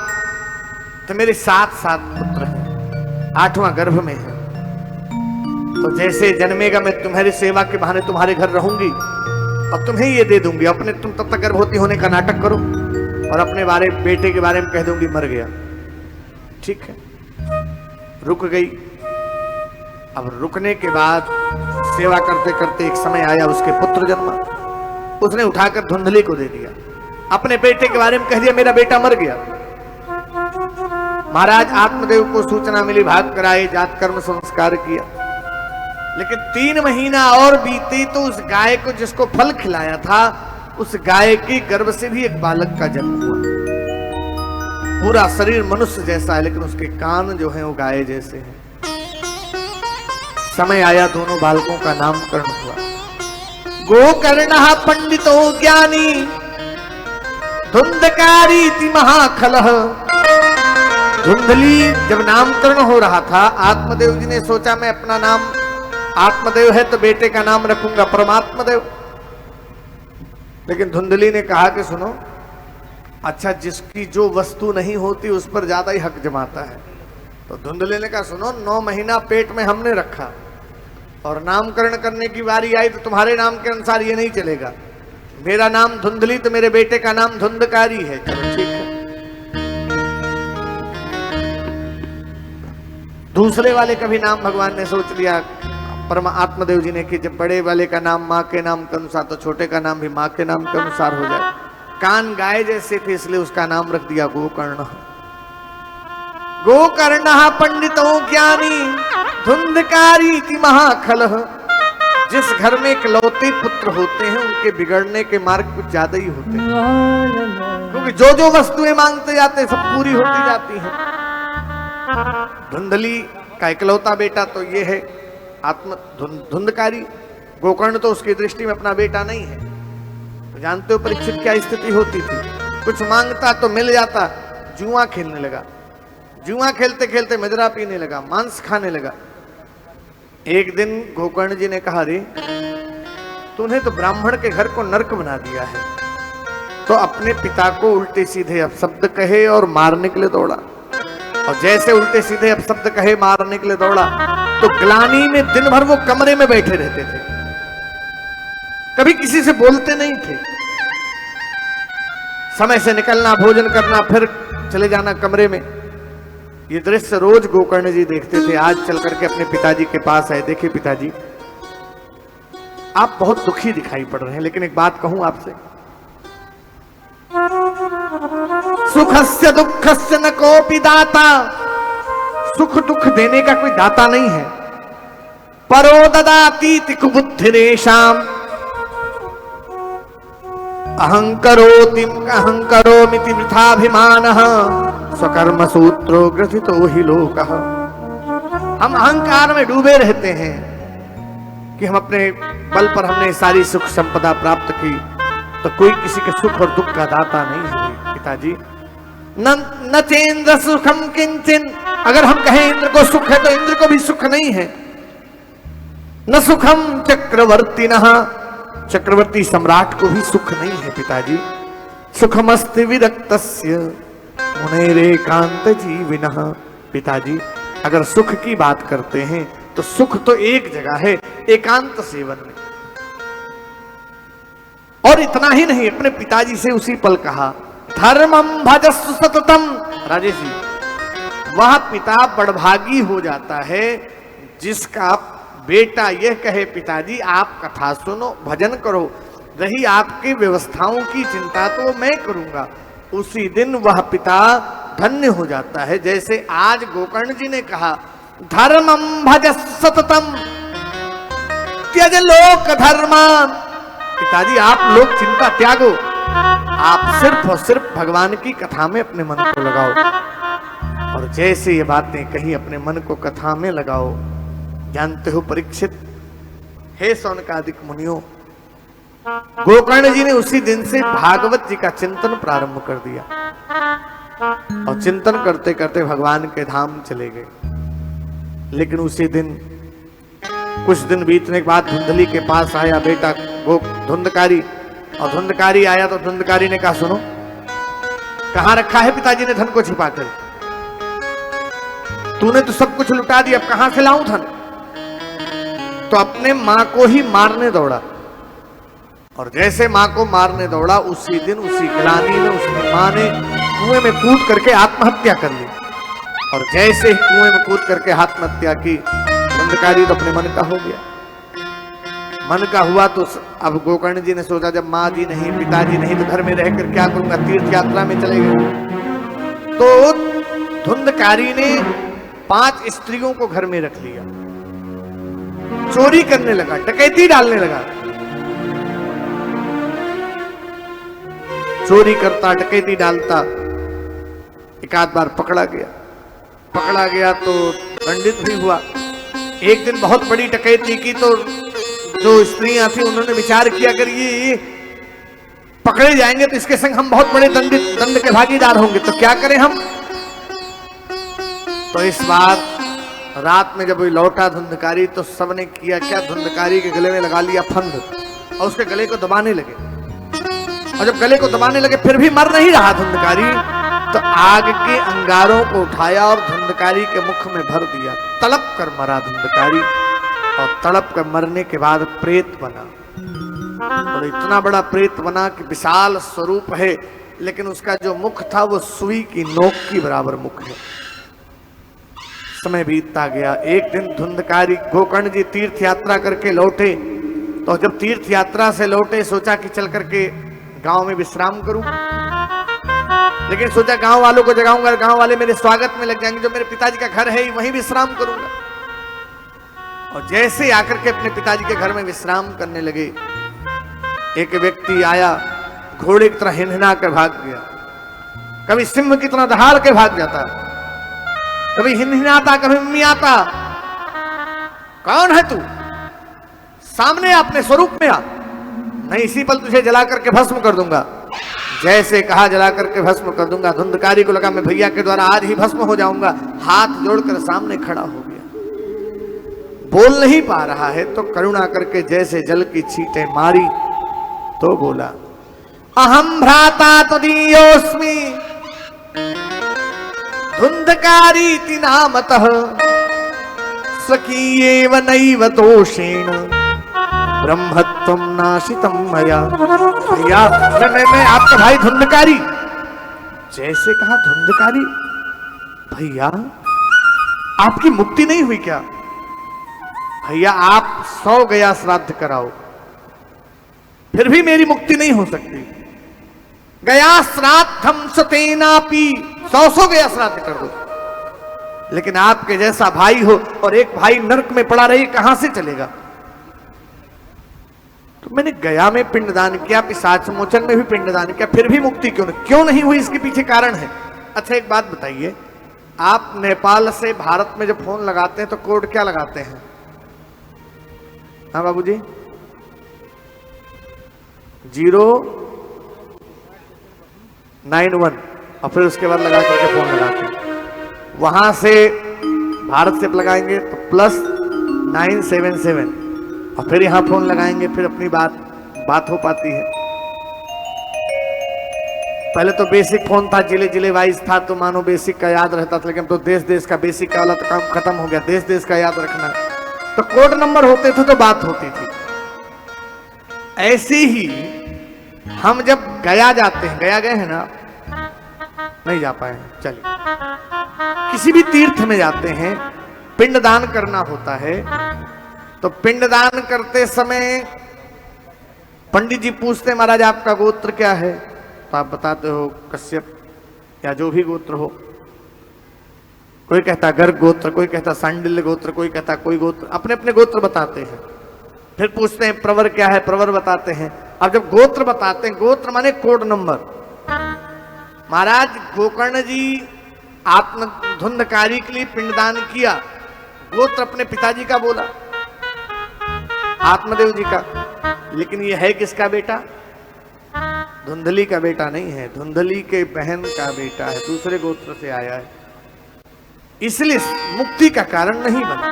तो मेरे 7 पुत्र हैं, 8वां गर्भ में है। तो जैसे जन्मेगा मैं तुम्हारी सेवा के बहाने तुम्हारे घर रहूंगी और तुम्हें ये दे दूंगी। अपने तुम तब तक गर्भवती होने का नाटक करो और अपने बेटे के बारे में कह दूंगी मर गया। ठीक है, रुक गई। अब रुकने के बाद सेवा करते करते एक समय आया, उसके पुत्र जन्मा। उसने उठाकर धुंधली को दे दिया, अपने बेटे के बारे में कह दिया मेरा बेटा मर गया। महाराज आत्मदेव को सूचना मिली, भाग कर आए, जात कर्म संस्कार किया। लेकिन 3 महीना और बीती तो उस गाय को जिसको फल खिलाया था, उस गाय की गर्भ से भी एक बालक का जन्म हुआ। पूरा शरीर मनुष्य जैसा है, लेकिन उसके कान जो हैं वो गाय जैसे हैं। समय आया, दोनों बालकों का नामकरण हुआ। गोकर्णः पंडितो ज्ञानी, धुंधकारी थी महाखलः। धुंधली जब नामकरण हो रहा था, आत्मदेव जी ने सोचा मैं अपना नाम आत्मदेव है तो बेटे का नाम रखूंगा परमात्मदेव। लेकिन धुंधली ने कहा कि सुनो, अच्छा जिसकी जो वस्तु नहीं होती उस पर ज्यादा ही हक जमाता है। तो धुंधली ने कहा सुनो, 9 महीना पेट में हमने रखा और नामकरण करने की बारी आई तो तुम्हारे नाम के अनुसार ये नहीं चलेगा। मेरा नाम धुंधली तो मेरे बेटे का नाम धुंधकारी है। चलो ठीक है। दूसरे वाले का भी नाम भगवान ने सोच लिया, परमात्मा देव जी ने, कि जब बड़े वाले का नाम माँ के नाम के अनुसार तो छोटे का नाम भी माँ के नाम के अनुसार हो जाए। कान गाय जैसे थे इसलिए उसका नाम रख दिया गोकर्ण। गोकर्ण पंडितों ज्ञानी धुंधकारी की महाखल। जिस घर में इकलौते पुत्र होते हैं उनके बिगड़ने के मार्ग कुछ ज्यादा ही होते हैं, क्योंकि जो जो वस्तुएं मांगते जाते हैं सब पूरी होती जाती हैं। धुंधली का इकलौता बेटा तो ये है धुंधकारी। गोकर्ण तो उसकी दृष्टि में अपना बेटा नहीं है। तो जानते हो परीक्षित क्या स्थिति होती थी? कुछ मांगता तो मिल जाता, जुआ खेलने लगा। जुआ खेलते खेलते मदिरा पीने लगा, मांस खाने लगा। एक दिन गोकर्ण जी ने कहा, रे तूने तो ब्राह्मण के घर को नरक बना दिया है। तो अपने पिता को उल्टे सीधे अपशब्द कहे और मारने के लिए दौड़ा। और जैसे उल्टे सीधे अपशब्द कहे मारने के लिए दौड़ा तो ग्लानी में दिन भर वो कमरे में बैठे रहते थे, कभी किसी से बोलते नहीं थे। समय से निकलना, भोजन करना, फिर चले जाना कमरे में। ये दृश्य रोज गोकर्ण जी देखते थे। आज चल करके अपने पिताजी के पास आए, देखिए पिताजी आप बहुत दुखी दिखाई पड़ रहे हैं, लेकिन एक बात कहूं आपसे, सुखस्य दुखस्य न कोपि दाता। सुख दुख देने का कोई दाता नहीं है। परो ददाति कुबुद्धिरेषाम अहंकरोमिति वृथाभिमानः स्वकर्म सूत्रो ग्रथितो हि लोकः। हम अहंकार में डूबे रहते हैं कि हम अपने बल पर हमने सारी सुख संपदा प्राप्त की, तो कोई किसी के सुख और दुख का दाता नहीं है पिताजी। न चेन्द्र सुखम किंचिन। अगर हम कहें इंद्र को सुख है तो इंद्र को भी सुख नहीं है। न सुखम चक्रवर्तिनः। चक्रवर्ती सम्राट को भी सुख नहीं है पिताजी। सुखमस्ति विरक्तस्य मुनेरेकांत जीविनः। पिताजी अगर सुख की बात करते हैं तो सुख तो एक जगह है, एकांत सेवन में। और इतना ही नहीं, अपने पिताजी से उसी पल कहा, धर्मम भजस्व सततम। राजेश जी, वह पिता बड़भागी हो जाता है जिसका बेटा यह कहे, पिताजी आप कथा सुनो, भजन करो, रही आपकी व्यवस्थाओं की चिंता तो मैं करूंगा। उसी दिन वह पिता धन्य हो जाता है। जैसे आज गोकर्ण जी ने कहा, धर्मम भजस्व सततम त्यज लोक धर्मान। पिताजी आप लोग चिंता त्यागो, आप सिर्फ और सिर्फ भगवान की कथा में अपने मन को लगाओ। और जैसे ये बातें कहीं अपने मन को कथा में लगाओ, जानते हो परीक्षित, हे शौनकादिक मुनियों, गोकर्ण जी ने उसी दिन से भागवत जी का चिंतन प्रारंभ कर दिया और चिंतन करते करते भगवान के धाम चले गए। लेकिन उसी दिन कुछ दिन बीतने के बाद धुंधली के पास आया बेटा वो धुंधकारी, और धुंधकारी आया तो धुंधकारी ने कहा, सुनो कहां रखा है पिताजी ने धन को छिपाकर? तूने तो सब कुछ लुटा दिया, अब कहां से लाऊं धन? तो अपने मां को ही मारने दौड़ा। और जैसे मां को मारने दौड़ा उसी दिन उसी ग्लानि में उसकी मां ने कुएं में कूद करके आत्महत्या कर ली। और जैसे ही कुएं में कूद करके आत्महत्या की, धुंधकारी तो अपने मन का हो गया। मन का हुआ तो अब गोकर्ण जी ने सोचा, जब माँ जी नहीं, पिताजी नहीं, तो घर में रहकर क्या करूंगा, तीर्थ यात्रा में चले गए। तो धुंधकारी ने 5 स्त्रियों को घर में रख लिया, चोरी करने लगा, डकैती डालने लगा। चोरी करता, डकैती डालता, एक आध बार पकड़ा गया तो दंडित भी हुआ। एक दिन बहुत बड़ी डकैती की तो जो स्त्रियां थी उन्होंने विचार किया, अगर ये पकड़े जाएंगे तो इसके संग हम बहुत बड़े दंड के भागीदार होंगे, तो क्या करें हम? तो इस बार रात में जब वो लौटा धुंधकारी तो सबने किया क्या, धुंधकारी के गले में लगा लिया फंद और उसके गले को दबाने लगे। और जब गले को दबाने लगे फिर भी मर नहीं रहा धुंधकारी, तो आग के अंगारों को उठाया और धुंधकारी के मुख में भर दिया। तड़प कर मरा धुंधकारी, और तड़प कर मरने के बाद प्रेत बना। और इतना बड़ा प्रेत बना कि विशाल स्वरूप है, लेकिन उसका जो मुख था वो सुई की नोक की बराबर मुख है। समय बीतता गया। एक दिन धुंधकारी गोकर्ण जी तीर्थ यात्रा करके लौटे, तो जब तीर्थ यात्रा से लौटे सोचा कि चल करके गांव में विश्राम करूं, लेकिन सोचा गांव वालों को जगाऊंगा, गांव वाले मेरे स्वागत में लग जाएंगे, जो मेरे पिताजी का घर है वहीं विश्राम करूंगा। और जैसे आकर के अपने पिताजी के घर में विश्राम करने लगे, एक व्यक्ति आया, घोड़े की तरह हिनहिना कर भाग गया। कभी सिंह की तरह दहाड़ के भाग जाता, कभी हिनहिनाता, कभी मियाता। कौन है तू? सामने अपने स्वरूप में आ, नहीं इसी पल तुझे जला करके भस्म कर दूंगा। जैसे कहा जला करके भस्म कर दूंगा, धुंधकारी को लगा मैं भैया के द्वारा आज ही भस्म हो जाऊंगा। हाथ जोड़कर सामने खड़ा हो गया, बोल नहीं पा रहा है, तो करुणा करके जैसे जल की छींटें मारी तो बोला, अहम भ्राता तुदीयोस्मि धुंधकारी नामतः स्वकीयेव नैव दोषेण ब्रह्मत्वं नाशितं मया। भैया मैं आपका भाई धुंधकारी। जैसे कहा धुंधकारी, भैया आपकी मुक्ति नहीं हुई क्या? भैया आप 100 गया श्राद्ध कराओ, फिर भी मेरी मुक्ति नहीं हो सकती। गया श्राद्धम सतेनापि, 100 गया श्राद्ध कर दो, लेकिन आपके जैसा भाई हो और एक भाई नरक में पड़ा रहे, कहां से चलेगा? तो मैंने गया में पिंडदान किया, पिशाच मोचन में भी पिंडदान किया, फिर भी मुक्ति क्यों नहीं हुई? इसके पीछे कारण है। अच्छा एक बात बताइए, आप नेपाल से भारत में जब फोन लगाते हैं तो कोड क्या लगाते हैं? हाँ बाबूजी, 091 और फिर उसके बाद लगा करके फोन लगाते हैं। वहां से भारत से लगाएंगे तो +977 और फिर यहां फोन लगाएंगे, फिर अपनी बात हो पाती है। पहले तो बेसिक फोन था, जिले वाइज था, तो मानो बेसिक का याद रहता था, लेकिन तो देश का बेसिक का वाला तो काम खत्म हो गया। देश का याद रखना, तो कोड नंबर होते थे तो बात होती थी। ऐसे ही हम जब गया जाते हैं, गया गए हैं ना, नहीं जा पाए, चलिए किसी भी तीर्थ में जाते हैं, पिंडदान करना होता है, तो पिंडदान करते समय पंडित जी पूछते हैं महाराज आपका गोत्र क्या है? तो आप बताते हो कश्यप या जो भी गोत्र हो। कोई कहता गर्ग गोत्र, कोई कहता सांडिल्य गोत्र, कोई कहता कोई गोत्र, अपने अपने गोत्र बताते हैं। फिर पूछते हैं प्रवर क्या है? प्रवर बताते हैं। अब जब गोत्र बताते हैं, गोत्र माने कोड नंबर। महाराज गोकर्ण जी आत्म धुंधकारी के लिए पिंडदान किया, गोत्र अपने पिताजी का बोला, आत्मदेव जी का, लेकिन ये है किसका बेटा? धुंधली का बेटा नहीं है, धुंधली के बहन का बेटा है, दूसरे गोत्र से आया है, इसलिए मुक्ति का कारण नहीं बना।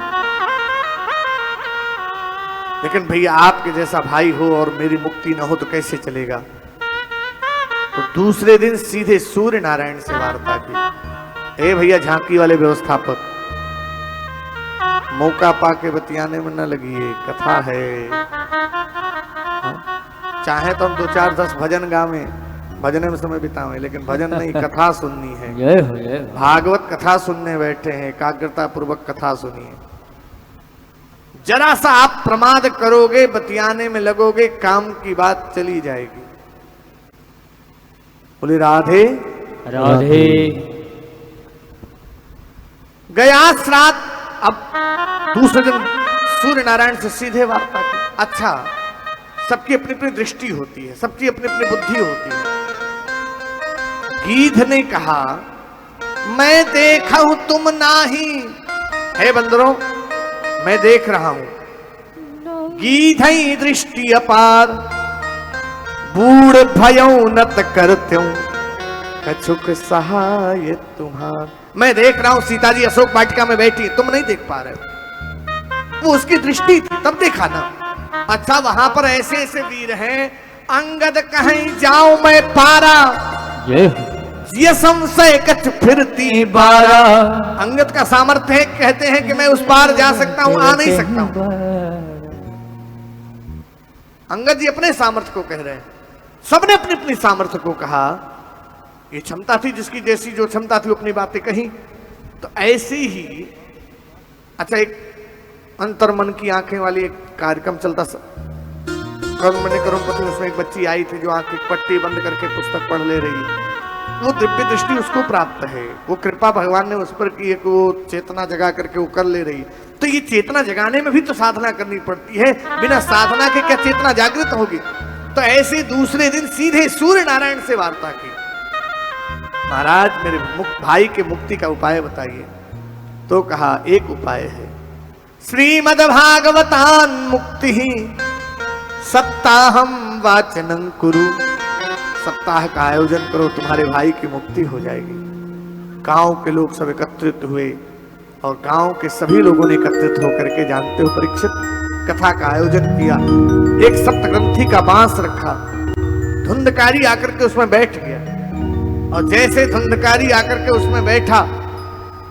लेकिन भैया आपके जैसा भाई हो और मेरी मुक्ति ना हो तो कैसे चलेगा? तो दूसरे दिन सीधे सूर्य नारायण से वार्ता की। ए भैया झांकी वाले व्यवस्थापक, मौका पाके बतियाने में न लगिए, कथा है। चाहे तो हम 2-4-10 भजन गावे, भजन में समय बितावे, लेकिन भजन नहीं, कथा सुननी है। भागवत कथा सुनने बैठे हैं, एकाग्रता पूर्वक कथा सुनिए। जरा सा आप प्रमाद करोगे, बतियाने में लगोगे, काम की बात चली जाएगी। बोले राधे राधे। गया श्राद्ध। अब दूसरे दिन सूर्य नारायण से सीधे वार्ता की। अच्छा, सबकी अपनी अपनी दृष्टि होती है, सबकी अपनी अपनी बुद्धि होती है। गीध ने कहा मैं देखा हूं तुम नाही, हे बंदरों मैं देख रहा हूं। गीधई दृष्टि अपार, बूढ़ भयऊ नत करत्यूं, कछुक सहाय तुम्हार। मैं देख रहा हूं सीता जी अशोक वाटिका में बैठी, तुम नहीं देख पा रहे। वो उसकी दृष्टि थी, तब देखा ना। अच्छा वहां पर ऐसे ऐसे वीर हैं, अंगद कहीं जाऊं मैं पारा, ये संशय कछ फिरती बारा। अंगद का सामर्थ्य है, कहते हैं कि मैं उस पार जा सकता हूं, आ नहीं सकता हूं। अंगद जी अपने सामर्थ्य को कह रहे हैं, सबने अपनी अपनी सामर्थ्य को कहा। ये क्षमता थी जिसकी जैसी जो क्षमता थी अपनी बातें कही। तो ऐसी ही अच्छा एक अंतर्मन की आंखें वाली एक कार्यक्रम चलता करुणपति, उसमें एक बच्ची आई थी जो आंखें पट्टी बंद करके पुस्तक पढ़ ले रही है। वो दिव्य दृष्टि उसको प्राप्त है, वो कृपा भगवान ने उस पर की है कि वो चेतना जगा करके वो कर ले रही। तो ये चेतना जगाने में भी तो साधना करनी पड़ती है, बिना साधना के क्या चेतना जागृत होगी। तो ऐसे दूसरे दिन सीधे सूर्य नारायण से वार्ता की, महाराज मेरे भाई के मुक्ति का उपाय बताइए। तो कहा एक उपाय है, श्रीमद् भागवतान मुक्ति ही सप्ताहम वाचनं कुरु। सप्ताह का आयोजन करो, तुम्हारे भाई की मुक्ति हो जाएगी। गांव के लोग सब एकत्रित हुए और गांव के सभी लोगों ने एकत्रित होकर के, जानते हो परीक्षित, कथा का आयोजन किया। एक सप्तग्रंथी का बांस रखा, धुंधकारी आकर के उसमें बैठ गया। और जैसे धुंधकारी आकर के उसमें बैठा,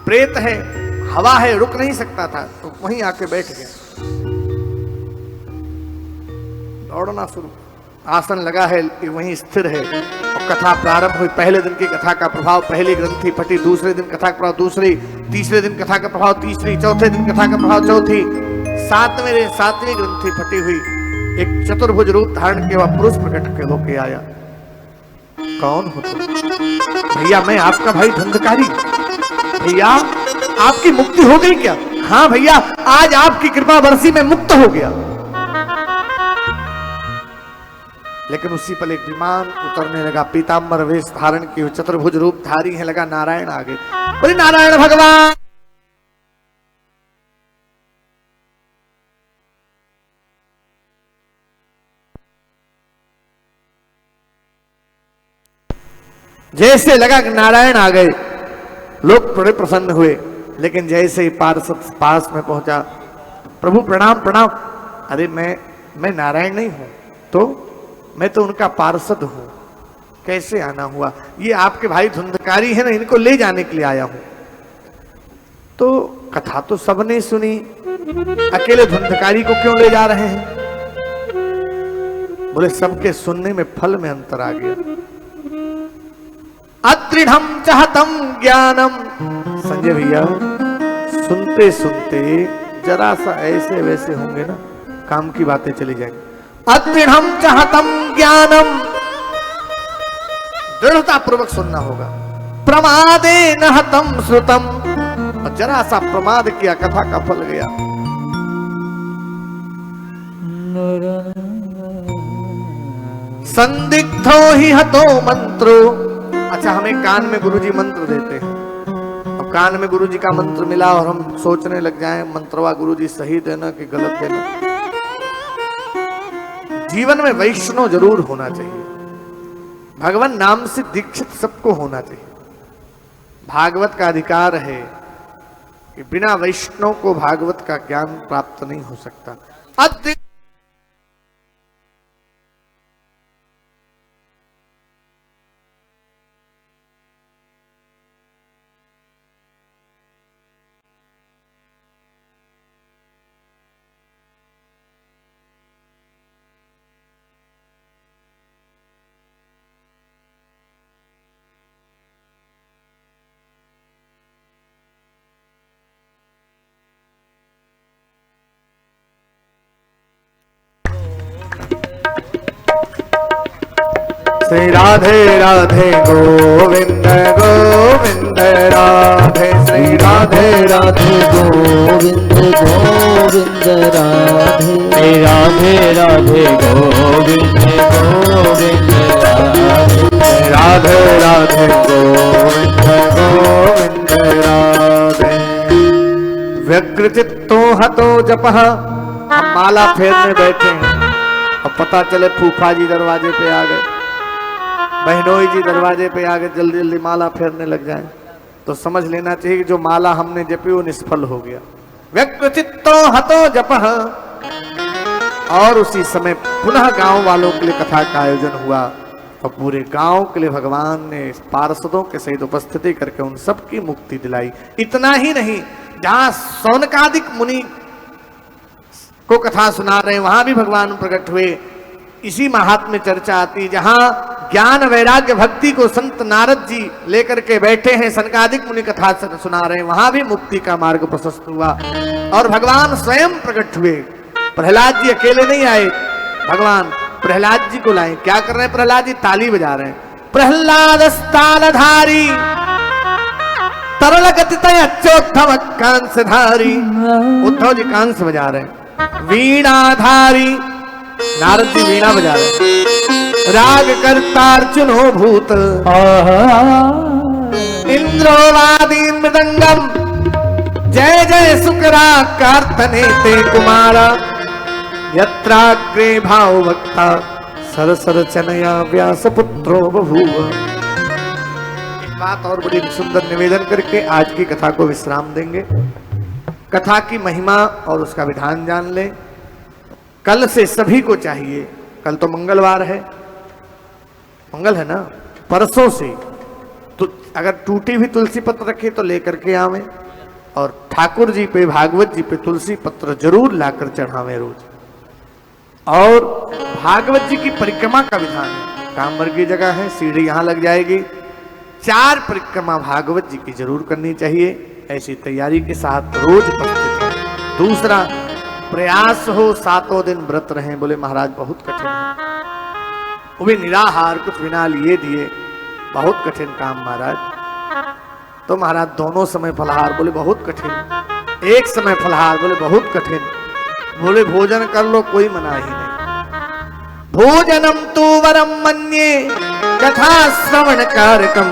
प्रेत है, हवा है, रुक नहीं सकता था, तो वहीं आके बैठ गया। दौड़ना शुरू, आसन लगा है, वहीं स्थिर है। और कथा प्रारंभ हुई। पहले दिन की कथा का प्रभाव पहली ग्रंथि फटी, दूसरे दिन कथा का प्रभाव दूसरी, तीसरे दिन कथा का प्रभाव तीसरी, चौथे दिन कथा का प्रभाव चौथी, सातवीं ग्रंथि फटी हुई। एक चतुर्भुज रूप धारण के वह पुरुष प्रकट के होके आया। कौन हो तुम? भैया मैं आपका भाई धुंधकारी। भैया आपकी मुक्ति हो गई क्या? हाँ भैया, आज आपकी कृपा बरसी में मुक्त हो गया। लेकिन उसी पल एक विमान उतरने लगा, पीताम्बर वेश धारण किए, चतुर्भुज रूप धारी है, लगा नारायण आगे। बोले नारायण भगवान। जैसे लगा कि नारायण आ गए, लोग बड़े प्रसन्न हुए। लेकिन जैसे ही पार्षद पास में पहुंचा, प्रभु प्रणाम प्रणाम। अरे मैं नारायण नहीं हूं, तो मैं तो उनका पार्षद हूं, कैसे आना हुआ? ये आपके भाई धुंधकारी है ना, इनको ले जाने के लिए आया हूं। तो कथा तो सबने सुनी, अकेले धुंधकारी को क्यों ले जा रहे हैं? बोले सबके सुनने में फल में अंतर आ गया। अदृढ़म चाहतम ज्ञानम। संजय भैया सुनते सुनते जरा सा ऐसे वैसे होंगे ना, काम की बातें चली जाएंगी। अदृढ़म चाहतम ज्ञानम, दृढ़ता पूर्वक सुनना होगा। प्रमादे नहतम श्रुतम, और जरा सा प्रमाद किया, कथा का फल गया। संदिग्धो ही हतो मंत्रो। अच्छा हमें कान में गुरुजी मंत्र देते हैं, अब कान में गुरुजी का मंत्र मिला और हम सोचने लग जाएं मंत्रवा गुरुजी सही देना कि गलत देना। जीवन में वैष्णव जरूर होना चाहिए, भगवान नाम से दीक्षित सबको होना चाहिए। भागवत का अधिकार है कि बिना वैष्णव को भागवत का ज्ञान प्राप्त नहीं हो सकता। श्री राधे राधे गोविंद गोविंद राधे, श्री राधे राधे गोविंद गोविंद राधे, श्री राधे राधे गोविंद गोविंद राधे, राधे राधे गोविंद गोविंद राधे। व्यग्रचित्तो हतो जपः। हम माला फेरने बैठे हैं और पता चले फूफा जी दरवाजे पे आ गए। बहनोई जी दरवाजे पे आगे जल्दी जल्दी माला फेरने लग जाए तो समझ लेना चाहिए कि जो माला हमने जपी वो निष्फल हो गया। व्यक्त चित्तो हतो जपः। और उसी समय पुनः गांव वालों के लिए कथा का आयोजन हुआ और पूरे गांव के लिए भगवान ने पार्षदों के सहित उपस्थिति करके उन सबकी मुक्ति दिलाई। इतना ही नहीं, जहां सौनकादिक मुनि को कथा सुना रहे वहां भी भगवान प्रकट हुए। इसी महात्म्य चर्चा आती, जहां ज्ञान वैराग्य भक्ति को संत नारद जी लेकर के बैठे हैं, सनकादिक मुनि कथा सुना रहे हैं, वहां भी मुक्ति का मार्ग प्रशस्त हुआ और भगवान स्वयं प्रकट हुए। प्रहलाद जी अकेले नहीं आए, भगवान प्रहलाद जी को लाए। क्या कर रहे हैं प्रहलाद जी? ताली बजा रहे हैं। प्रहलाद स्थानधारी तरल गति अच्योत्थम कांसधारी। उद्धव जी कांस बजा रहे हैं। वीणाधारी नारद जी वीणा बजा रहे हैं। राग कर्तार्जुनो भूत इंद्रोवादी मृदंगम। जय जय सुकरा कार्तने ते कुमारा। यत्राग्रे भाव वक्ता सरसर चनया व्यास पुत्रो बभूव। एक बात और बड़ी सुंदर निवेदन करके आज की कथा को विश्राम देंगे। कथा की महिमा और उसका विधान जान लें। कल से सभी को चाहिए, कल तो मंगलवार है, मंगल है ना, परसों से तो अगर टूटी हुई तुलसी पत्र रखे तो लेकर के आवे और ठाकुर जी पे भागवत जी पे तुलसी पत्र जरूर लाकर चढ़ावे रोज। और भागवत जी की परिक्रमा का विधान है। कामवर की जगह है, सीढ़ी यहां लग जाएगी। 4 परिक्रमा भागवत जी की जरूर करनी चाहिए। ऐसी तैयारी के साथ रोज उपस्थित है। दूसरा प्रयास हो 7 दिन व्रत रहें। बोले महाराज बहुत कठिन है, वो भी निराहार, कुछ बिना लिए दिए, बहुत कठिन काम महाराज। तो महाराज दोनों समय फलहार। बोले बहुत कठिन। एक समय फलहार। बोले बहुत कठिन। बोले भोजन कर लो, कोई मना ही नहीं। भोजनम तु वरम मन्ये कथा श्रवण कारकम।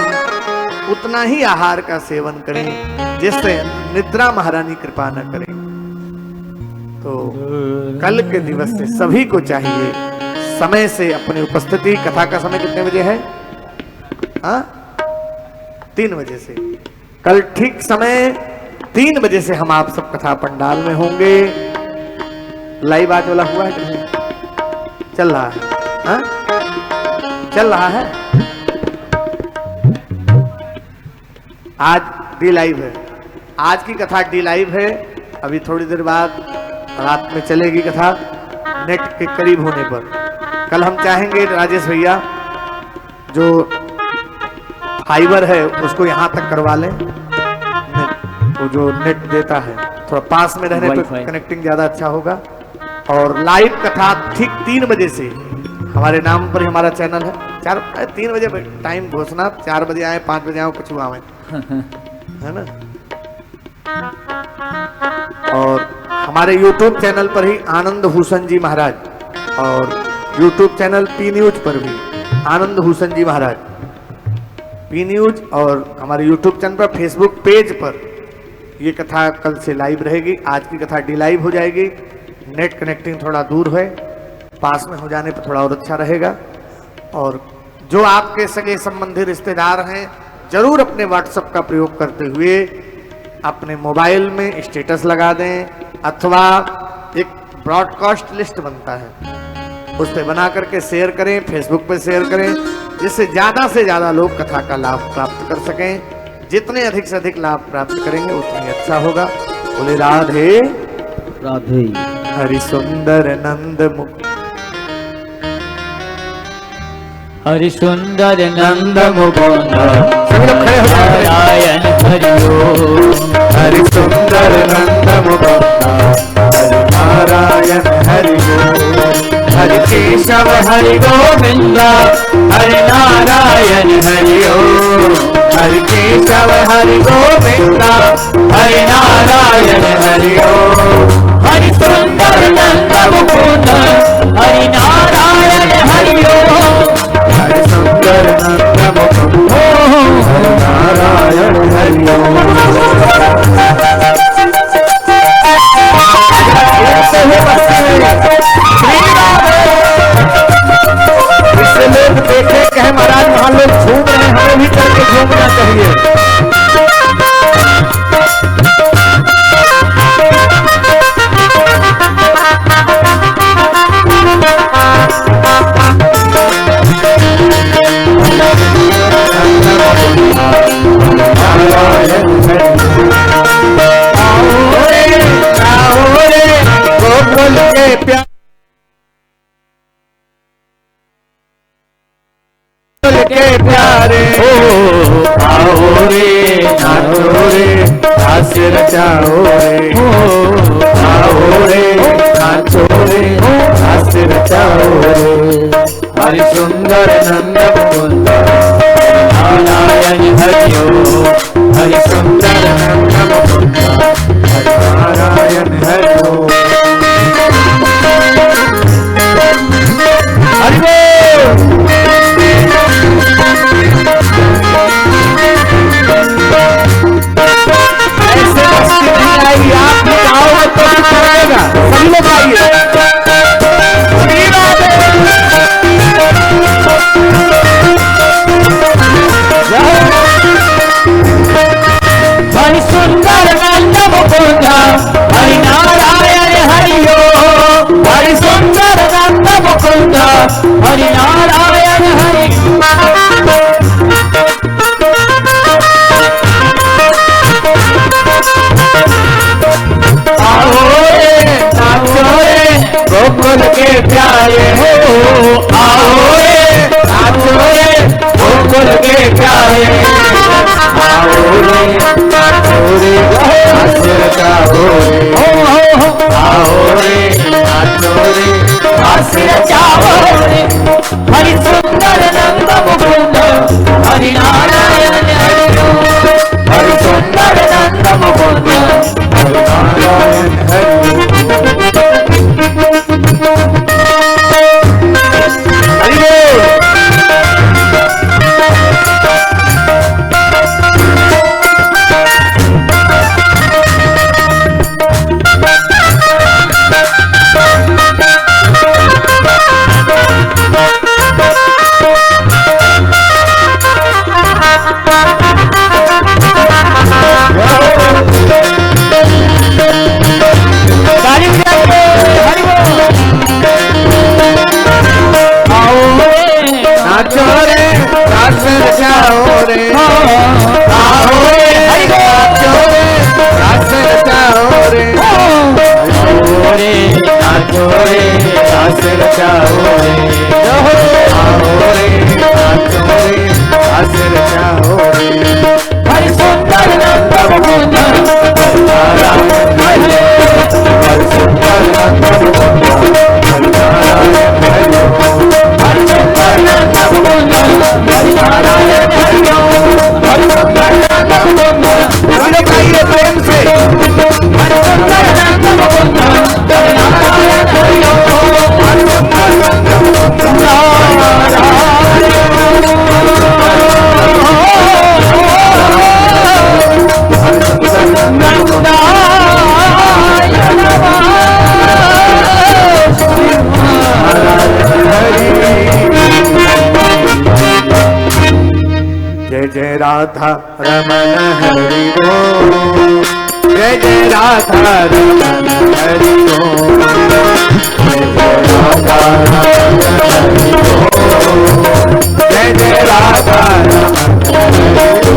उतना ही आहार का सेवन करें जिससे निद्रा महारानी कृपा न करें। तो कल के दिवस से सभी को चाहिए समय से अपनी उपस्थिति। कथा का समय कितने बजे है? 3 बजे से। कल ठीक समय 3 बजे से हम आप सब कथा पंडाल में होंगे। लाइव आज वाला हुआ है कि नहीं? चल रहा है? चल रहा है। आज डी लाइव है। आज की कथा डी लाइव है। अभी थोड़ी देर बाद रात में चलेगी कथा नेट के करीब होने पर। कल हम चाहेंगे राजेश भैया जो फाइबर है उसको यहां तक करवा लें। वो जो नेट देता है थोड़ा पास में रहने पर कनेक्टिंग ज्यादा अच्छा होगा। और लाइव कथा ठीक 3 बजे से हमारे नाम पर हमारा चैनल है। 3 बजे टाइम घोषणा, 4 बजे आए, 5 बजे आए, कुछ आवे है ना। और हमारे YouTube चैनल पर ही आनंद भूषण जी महाराज, और YouTube चैनल पी न्यूज पर भी आनंद भूषण जी महाराज पी न्यूज, और हमारे YouTube चैनल पर, फेसबुक पेज पर ये कथा कल से लाइव रहेगी। आज की कथा डी लाइव हो जाएगी। नेट कनेक्टिंग थोड़ा दूर है, पास में हो जाने पर थोड़ा और अच्छा रहेगा। और जो आपके सगे संबंधी रिश्तेदार हैं जरूर अपने व्हाट्सएप का प्रयोग करते हुए अपने मोबाइल में स्टेटस लगा दें, अथवा एक ब्रॉडकास्ट लिस्ट बनता है उस पर बना करके शेयर करें, फेसबुक पे शेयर करें, जिससे ज़्यादा से ज़्यादा लोग कथा का लाभ प्राप्त कर सकें। जितने अधिक से अधिक लाभ प्राप्त करेंगे उतनी अच्छा होगा। बोले राधे राधे। हरि सुंदर नंद मुख हरि सुंदर नंद मुकुंद सभी लोग खड़े हो जाएं। नारायण हरि ओम। हरि सुंदर नंद मुकुंद हरि नारायण हरि ओम। हरि केशव हरि गोविंद हरि नारायण हरि ओम। हरि केशव हरि गोविंद हरि नारायण हरि ओम। हरि सुंदर नंद मुकुंद हरि नारायण हरि ओम। हरि सुंदर नंद मुकुंद हरि नारायण हरि लोग देखे कहे महाराज झूमना चाहिए। गोकुल के प्यार के प्यारे ओ आओ रे नाचो रे हास रचाओ रे, ओ आओ रे नाचो रे हास रचाओ रे। हरि सुंदर नंद मुकुंद नारायण हरिओ, हरि सुंदर नंद मुकुंद नारायण हरिओ। हरि ऐसे मस्ती नहीं आएगी, आप भी आओगे तो कुछ आएगा। सभी लोग आइए। हरि सुंदर नंद मुकुंद हरि नारायण हरिओ, हरि सुंदर नंद मुकुंद हरि नारायण हरि। आओ रे नाचो रे गोकुल के प्यारे हो, आओ रे नाचो रे गोकुल के प्यारे। आओ रे नाचो रे हास रचाओ रे, आओ रे नाचो रे हास रचाओ रे। हरि सुंदर नंद मुकुंद हरि नारायण हरिओ, हरि सुंदर नंद मुकुंद हरि नारायण हरिओ। हरि बोल। ताली बजाइए, हरि बोल। आओ रे नाचो रे हास रचाओ रे, आओ रे हरि बोल। नाचो रे हास रचाओ रे, आओ रे नाचो रे हास रचाओ रे, आओ रे नाचो रे हास रचाओ रे। हरि सुंदर नंद मुकुंद नारायण हरिओ, हरि सुंदर नंद मुकुंद नारायण हरिओ, हरि सुंदर नंद मुकुंद हरि नारायण हरिओ, हरि सुंदर नंद मुकुंद सभी लोग आइए प्रेम से। हरि सुंदर नंद मुकुंद हरि नारायण हरिओ, हरि सुंदर नंद मुकुंद जय जय राधा रमन हरि बोल, जय जय राधा रमन हरि बोल, जय जय राधा रमन हरि बोल, जय जय राधा रमन हरि बोल।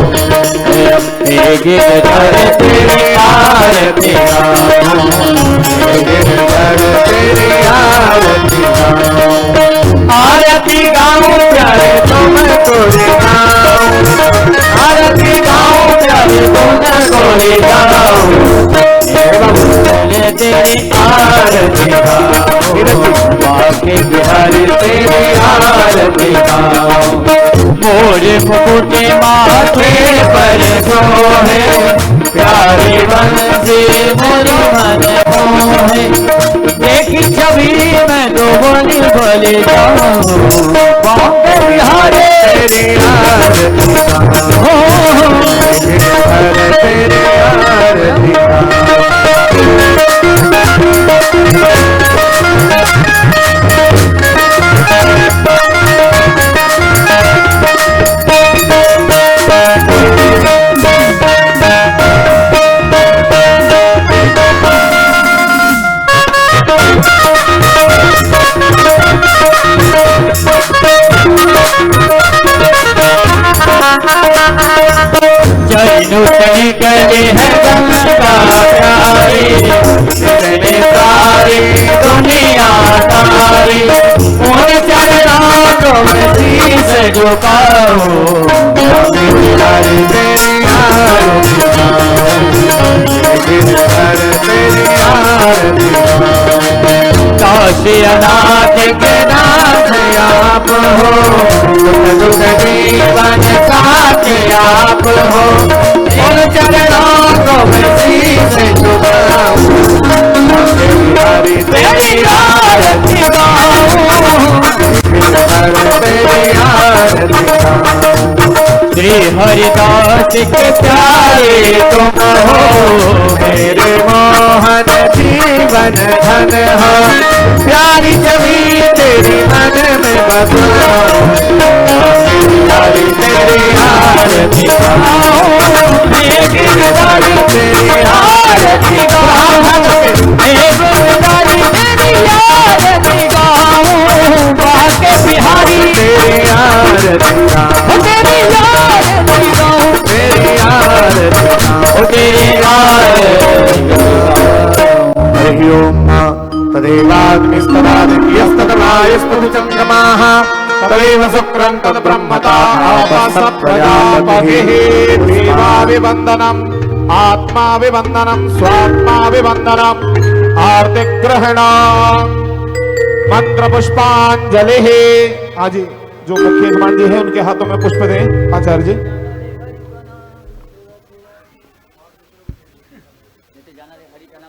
गिरधर तेरी आरती गाऊं, गिरधर तेरी आरती गाऊं, आरती गाऊं प्यारे तुमको दिखाऊं, आरती गाऊं प्यारे तुमको गाऊं, तेरी आरती गाऊं, बाकी बिहारी तेरी आरती गाऊं। मोर मुकुट माथे पर सोहे, प्यारी बंसी मोर मन मोहे। देखी छवि मैं तो बोली बोली जाऊं, बाके बिहारी तेरी आरती गाऊं, गिरधर तेरी आरती गाऊं। जैनु निकले है गंगा प्यारी, जिसने सारी दुनिया तारी, उन चरणों को मैं शीश झुकाऊं, तेरी आरती काशिनाथ के नाथ आप हो, दुख जीवन साथ आप हो, उन चरणों को मैं शीश झुकाऊं, तेरी आरती गाऊं, तेरी आरती गाऊं। श्री हरिदास के प्यारे तुम हो, मेरे मोहन जीवन धन हो, प्यारी छवि तेरी मन में बसाओ, तेरी आरती गाऊं, तेरी आरती गाऊं, तेरी आरती गाऊं, बाके बिहारी तेरी आरती गाऊं, तेरी आरती गाऊं, तेरी आरती गाऊं, तेरी आरती गाऊं। हरि ओम तदेवाग्निस्तदादित्यस्तदवायुस्तु चन्द्रमाः तदेव शुक्रं तद्ब्रह्मतापसप्रजापतिः देवाभिवन्दनम् आत्माभिवन्दनम् स्वात्माभिवन्दनम् आर्तिग्रहणम् मंत्र पुष्पांजलि। हाँ जी, जो मुख्य यजमान जी है उनके हाथों में पुष्प दें आचार्य जी।